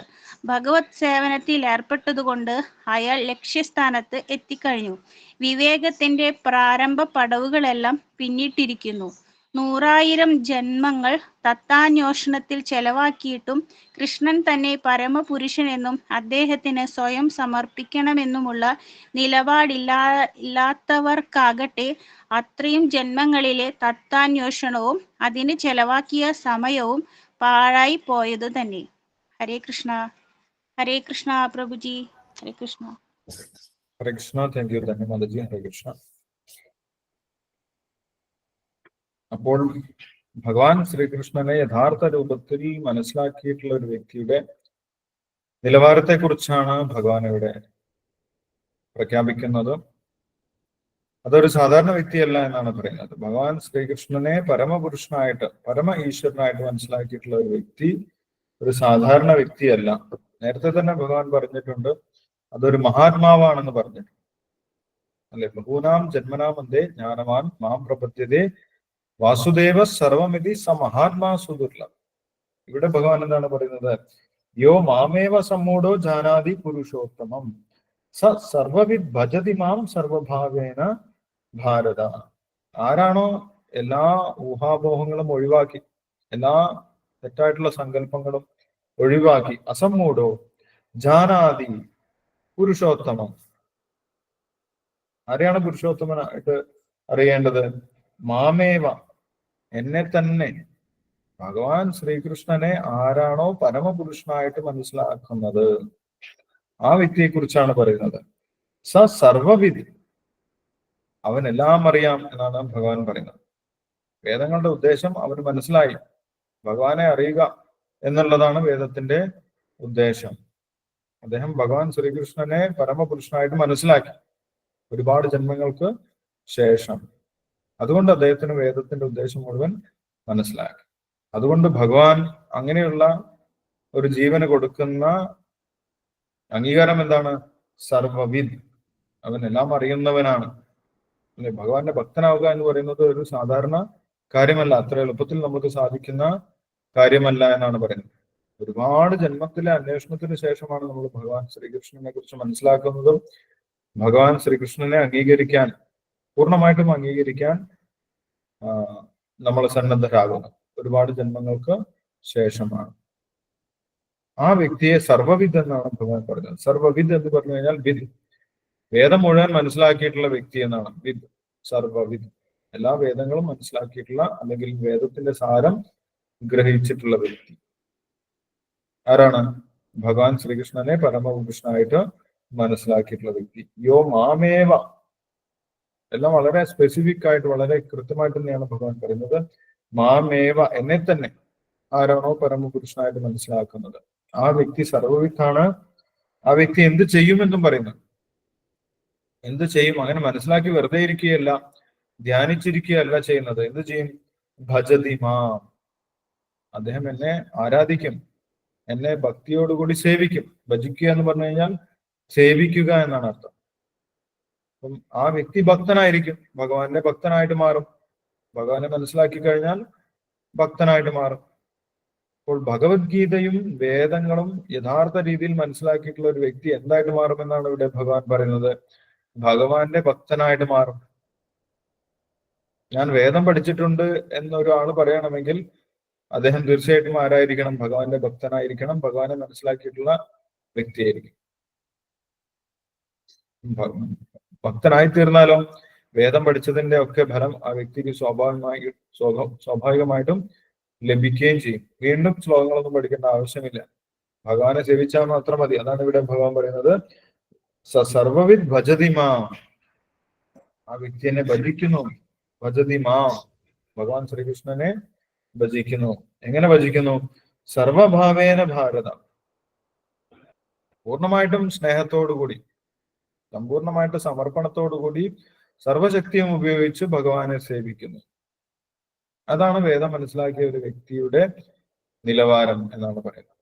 ഭഗവത് സേവനത്തിൽ ഏർപ്പെട്ടതുകൊണ്ട് അയാൾ ലക്ഷ്യസ്ഥാനത്ത് എത്തിക്കഴിഞ്ഞു. വിവേകത്തിന്റെ പ്രാരംഭ പടവുകളെല്ലാം പിന്നിട്ടിരിക്കുന്നു. 100,000 ജന്മങ്ങൾ തത്വാന്വേഷണത്തിൽ ചെലവാക്കിയിട്ടും കൃഷ്ണൻ തന്നെ പരമപുരുഷനെന്നും അദ്ദേഹത്തിന് സ്വയം സമർപ്പിക്കണമെന്നുമുള്ള നിലപാടില്ലാത്തവർക്കാകട്ടെ അത്രയും ജന്മങ്ങളിലെ തത്വാന്വേഷണവും അതിന് ചെലവാക്കിയ സമയവും പാഴായി പോയതു തന്നെ. ഹരേ കൃഷ്ണ. ഹരേ കൃഷ്ണ പ്രഭുജി. ഹരേ കൃഷ്ണ. ഹരേ കൃഷ്ണ. താങ്ക് യു ധന്യവാദജി. ഹരേ കൃഷ്ണ. അപ്പോൾ ഭഗവാൻ ശ്രീകൃഷ്ണനെ യഥാർത്ഥ രൂപത്തിൽ മനസ്സിലാക്കിയിട്ടുള്ള ഒരു വ്യക്തിയുടെ നിലവാരത്തെ കുറിച്ചാണ് ഭഗവാൻ ഇവിടെ പ്രഖ്യാപിക്കുന്നത്. അതൊരു സാധാരണ വ്യക്തിയല്ല എന്നാണ് പറയുന്നത്. ഭഗവാൻ ശ്രീകൃഷ്ണനെ പരമപുരുഷനായിട്ട്, പരമ ഈശ്വരനായിട്ട് മനസ്സിലാക്കിയിട്ടുള്ള ഒരു വ്യക്തി ഒരു സാധാരണ വ്യക്തിയല്ല. നേരത്തെ തന്നെ ഭഗവാൻ പറഞ്ഞിട്ടുണ്ട്, അതൊരു മഹാത്മാവാണെന്ന് പറഞ്ഞിട്ടുണ്ട് അല്ലെ. ബഹൂനാം ജന്മനാമന്തേ ജ്ഞാനവാൻ മാം പ്രപദ്യതേ വാസുദേവ സർവമിതി സ മഹാത്മാ സുദുർലഭം. ഇവിടെ ഭഗവാൻ എന്താണ് പറയുന്നത്? യോ മാമേവ സമ്മൂഢോ ജാനാതി പുരുഷോത്തമം സ സർവവിദ് ഭജതി മാം സർവഭാവേന ഭാരത. ആരാണോ എല്ലാ ഊഹാപോഹങ്ങളും ഒഴിവാക്കി, എല്ലാ തെറ്റായിട്ടുള്ള സങ്കല്പങ്ങളും ഒഴിവാക്കി, അസമ്മൂഢോ ജാനാതി പുരുഷോത്തമം. ആരെയാണ് പുരുഷോത്തമനായിട്ട് അറിയേണ്ടത്? മാമേവ, എന്നെ തന്നെ. ഭഗവാൻ ശ്രീകൃഷ്ണനെ ആരാണോ പരമപുരുഷനായിട്ട് മനസ്സിലാക്കുന്നത് ആ വ്യക്തിയെ കുറിച്ചാണ് പറയുന്നത്. സ സർവവിധി, അവൻ എല്ലാം അറിയാം എന്നാണ് ഭഗവാൻ പറയുന്നത്. വേദങ്ങളുടെ ഉദ്ദേശം അവന് മനസ്സിലായി. ഭഗവാനെ അറിയുക എന്നുള്ളതാണ് വേദത്തിന്റെ ഉദ്ദേശം. അദ്ദേഹം ഭഗവാൻ ശ്രീകൃഷ്ണനെ പരമപുരുഷനായിട്ട് മനസ്സിലാക്കി ഒരുപാട് ജന്മങ്ങൾക്ക് ശേഷം. അതുകൊണ്ട് അദ്ദേഹത്തിന് വേദത്തിന്റെ ഉദ്ദേശം മുഴുവൻ മനസ്സിലാക്കി. അതുകൊണ്ട് ഭഗവാൻ അങ്ങനെയുള്ള ഒരു ജീവന് കൊടുക്കുന്ന അംഗീകാരം എന്താണ്? സർവവിദ്, അവൻ എല്ലാം അറിയുന്നവനാണ് അല്ലെ. ഭഗവാന്റെ ഭക്തനാവുക എന്ന് പറയുന്നത് ഒരു സാധാരണ കാര്യമല്ല, അത്ര എളുപ്പത്തിൽ നമുക്ക് സാധിക്കുന്ന കാര്യമല്ല എന്നാണ് പറയുന്നത്. ഒരുപാട് ജന്മത്തിലെ അന്വേഷണത്തിന് ശേഷമാണ് നമ്മൾ ഭഗവാൻ ശ്രീകൃഷ്ണനെ കുറിച്ച് മനസ്സിലാക്കുന്നതും ഭഗവാൻ ശ്രീകൃഷ്ണനെ അംഗീകരിക്കാൻ, പൂർണ്ണമായിട്ടും അംഗീകരിക്കാൻ നമ്മൾ സന്നദ്ധരാകുന്നത് ഒരുപാട് ജന്മങ്ങൾക്ക് ശേഷമാണ്. ആ വ്യക്തിയെ സർവവിദ് എന്നാണ് ഭഗവാൻ പറഞ്ഞത്. സർവവിദ് എന്ന് പറഞ്ഞു കഴിഞ്ഞാൽ വിദ്, വേദം മുഴുവൻ മനസ്സിലാക്കിയിട്ടുള്ള വ്യക്തി എന്നാണ് വിദ്. സർവവിദ്, എല്ലാ വേദങ്ങളും മനസ്സിലാക്കിയിട്ടുള്ള, അല്ലെങ്കിൽ വേദത്തിന്റെ സാരം ഗ്രഹിച്ചിട്ടുള്ള വ്യക്തി ആരാണ്? ഭഗവാൻ ശ്രീകൃഷ്ണനെ പരമപുരുഷനായിട്ട് മനസ്സിലാക്കിയിട്ടുള്ള വ്യക്തി. യോ മാമേവ, എല്ലാം വളരെ സ്പെസിഫിക് ആയിട്ട് വളരെ കൃത്യമായിട്ട് തന്നെയാണ് ഭഗവാൻ പറയുന്നത്. മാമേവ, എന്നെ തന്നെ ആരാണോ പരമപുരുഷനായിട്ട് മനസ്സിലാക്കുന്നത് ആ വ്യക്തി സർവവിത്താണ്. ആ വ്യക്തി എന്ത് ചെയ്യുമെന്നും പറയുന്നത്. എന്ത് ചെയ്യും? അങ്ങനെ മനസ്സിലാക്കി വെറുതെ ഇരിക്കുകയല്ല, ധ്യാനിച്ചിരിക്കുകയല്ല ചെയ്യുന്നത്. എന്ത് ചെയ്യും? ഭജതി മാം, അദ്ദേഹം എന്നെ ആരാധിക്കും, എന്നെ ഭക്തിയോടുകൂടി സേവിക്കും. ഭജിക്കുക എന്ന് പറഞ്ഞു കഴിഞ്ഞാൽ സേവിക്കുക എന്നാണ് അർത്ഥം. അപ്പം ആ വ്യക്തി ഭക്തനായിരിക്കും, ഭഗവാന്റെ ഭക്തനായിട്ട് മാറും. ഭഗവാനെ മനസ്സിലാക്കി കഴിഞ്ഞാൽ ഭക്തനായിട്ട് മാറും. അപ്പോൾ ഭഗവത്ഗീതയും വേദങ്ങളും യഥാർത്ഥ രീതിയിൽ മനസ്സിലാക്കിയിട്ടുള്ള ഒരു വ്യക്തി എന്തായിട്ട് മാറുമെന്നാണ് ഇവിടെ ഭഗവാൻ പറയുന്നത്? ഭഗവാന്റെ ഭക്തനായിട്ട് മാറും. ഞാൻ വേദം പഠിച്ചിട്ടുണ്ട് എന്നൊരാൾ പറയണമെങ്കിൽ അദ്ദേഹം തീർച്ചയായിട്ടും ആരായിരിക്കണം? ഭഗവാന്റെ ഭക്തനായിരിക്കണം, ഭഗവാനെ മനസ്സിലാക്കിയിട്ടുള്ള വ്യക്തിയായിരിക്കും. ഭക്തനായി തീർന്നാലോ വേദം പഠിച്ചതിന്റെ ഒക്കെ ഫലം ആ വ്യക്തിക്ക് സ്വാഭാവികമായിട്ടും ലഭിക്കുകയും ചെയ്യും. വീണ്ടും ശ്ലോകങ്ങളൊന്നും പഠിക്കേണ്ട ആവശ്യമില്ല, ഭഗവാനെ സേവിച്ചാൽ മാത്രം മതി. അതാണ് ഇവിടെ ഭഗവാൻ പറയുന്നത്. സർവവിദ് ഭജതി മാം, ആ വ്യക്തി എന്നെ ഭജിക്കുന്നു. ഭജതി മാം, ഭഗവാൻ ശ്രീകൃഷ്ണനെ ഭജിക്കുന്നു. എങ്ങനെ ഭജിക്കുന്നു? സർവഭാവേന ഭാരത, പൂർണ്ണമായിട്ടും സ്നേഹത്തോടുകൂടി, സമ്പൂർണമായിട്ട് സമർപ്പണത്തോടുകൂടി, സർവശക്തിയും ഉപയോഗിച്ച് ഭഗവാനെ സേവിക്കുന്നു. അതാണ് വേദം മനസ്സിലാക്കിയ ഒരു വ്യക്തിയുടെ നിലവാരം എന്നാണ് പറയുന്നത്.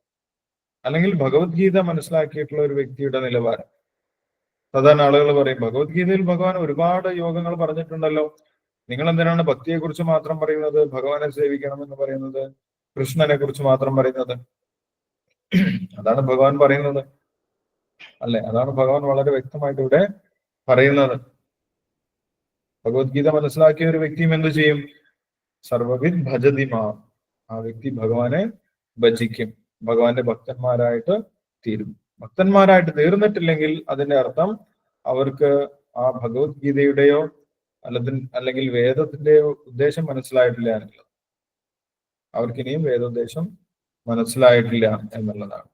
അല്ലെങ്കിൽ ഭഗവത്ഗീത മനസ്സിലാക്കിയിട്ടുള്ള ഒരു വ്യക്തിയുടെ നിലവാരം. സാധാരണ ആളുകൾ പറയും, ഭഗവത്ഗീതയിൽ ഭഗവാൻ ഒരുപാട് യോഗങ്ങൾ പറഞ്ഞിട്ടുണ്ടല്ലോ, നിങ്ങൾ എന്തിനാണ് ഭക്തിയെ കുറിച്ച് മാത്രം പറയുന്നത്, ഭഗവാനെ സേവിക്കണം എന്ന് പറയുന്നത്, കൃഷ്ണനെ കുറിച്ച് മാത്രം പറയുന്നത്? അതാണ് ഭഗവാൻ പറയുന്നത്, അല്ലെ? അതാണ് ഭഗവാൻ വളരെ വ്യക്തമായിട്ട് ഇവിടെ പറയുന്നത്. ഭഗവത്ഗീത മനസ്സിലാക്കിയ ഒരു വ്യക്തിയും എന്ത് ചെയ്യും? സർവവിദ് ഭജതി മാം, ആ വ്യക്തി ഭഗവാനെ ഭജിക്കും, ഭഗവാന്റെ ഭക്തന്മാരായിട്ട് തീരും. ഭക്തന്മാരായിട്ട് തീർന്നിട്ടില്ലെങ്കിൽ അതിന്റെ അർത്ഥം അവർക്ക് ആ ഭഗവത്ഗീതയുടെയോ അല്ലെങ്കിൽ വേദത്തിന്റെയോ ഉദ്ദേശം മനസ്സിലായിട്ടില്ല എന്നുള്ളത്. അവർക്കിനിയും വേദോദ്ദേശം മനസ്സിലായിട്ടില്ല എന്നുള്ളതാണ്.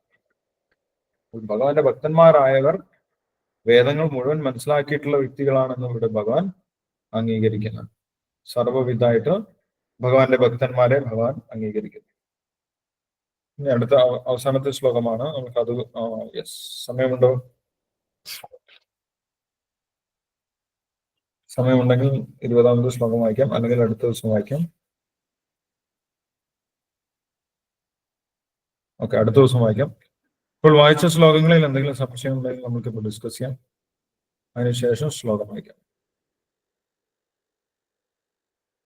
ഭഗവാന്റെ ഭക്തന്മാരായവർ വേദങ്ങൾ മുഴുവൻ മനസ്സിലാക്കിയിട്ടുള്ള വ്യക്തികളാണെന്ന് ഇവിടെ ഭഗവാൻ അംഗീകരിക്കുന്നത്. സർവവിധായിട്ട് ഭഗവാന്റെ ഭക്തന്മാരെ ഭഗവാൻ അംഗീകരിക്കുന്നു. ഇനി അടുത്ത അവസാനത്തെ ശ്ലോകമാണ്. നമുക്കത് സമയമുണ്ടോ? സമയമുണ്ടെങ്കിൽ 20ാമത്തെ ശ്ലോകം വായിക്കാം, അല്ലെങ്കിൽ അടുത്ത ദിവസം വായിക്കാം. ഓക്കെ, അടുത്ത ദിവസം വായിക്കാം. ഇപ്പോൾ വായിച്ച ശ്ലോകങ്ങളിൽ എന്തെങ്കിലും സംശയം ഉണ്ടെങ്കിൽ നമുക്കിപ്പോൾ ഡിസ്കസ് ചെയ്യാം. അതിനുശേഷം ശ്ലോകം വായിക്കാം.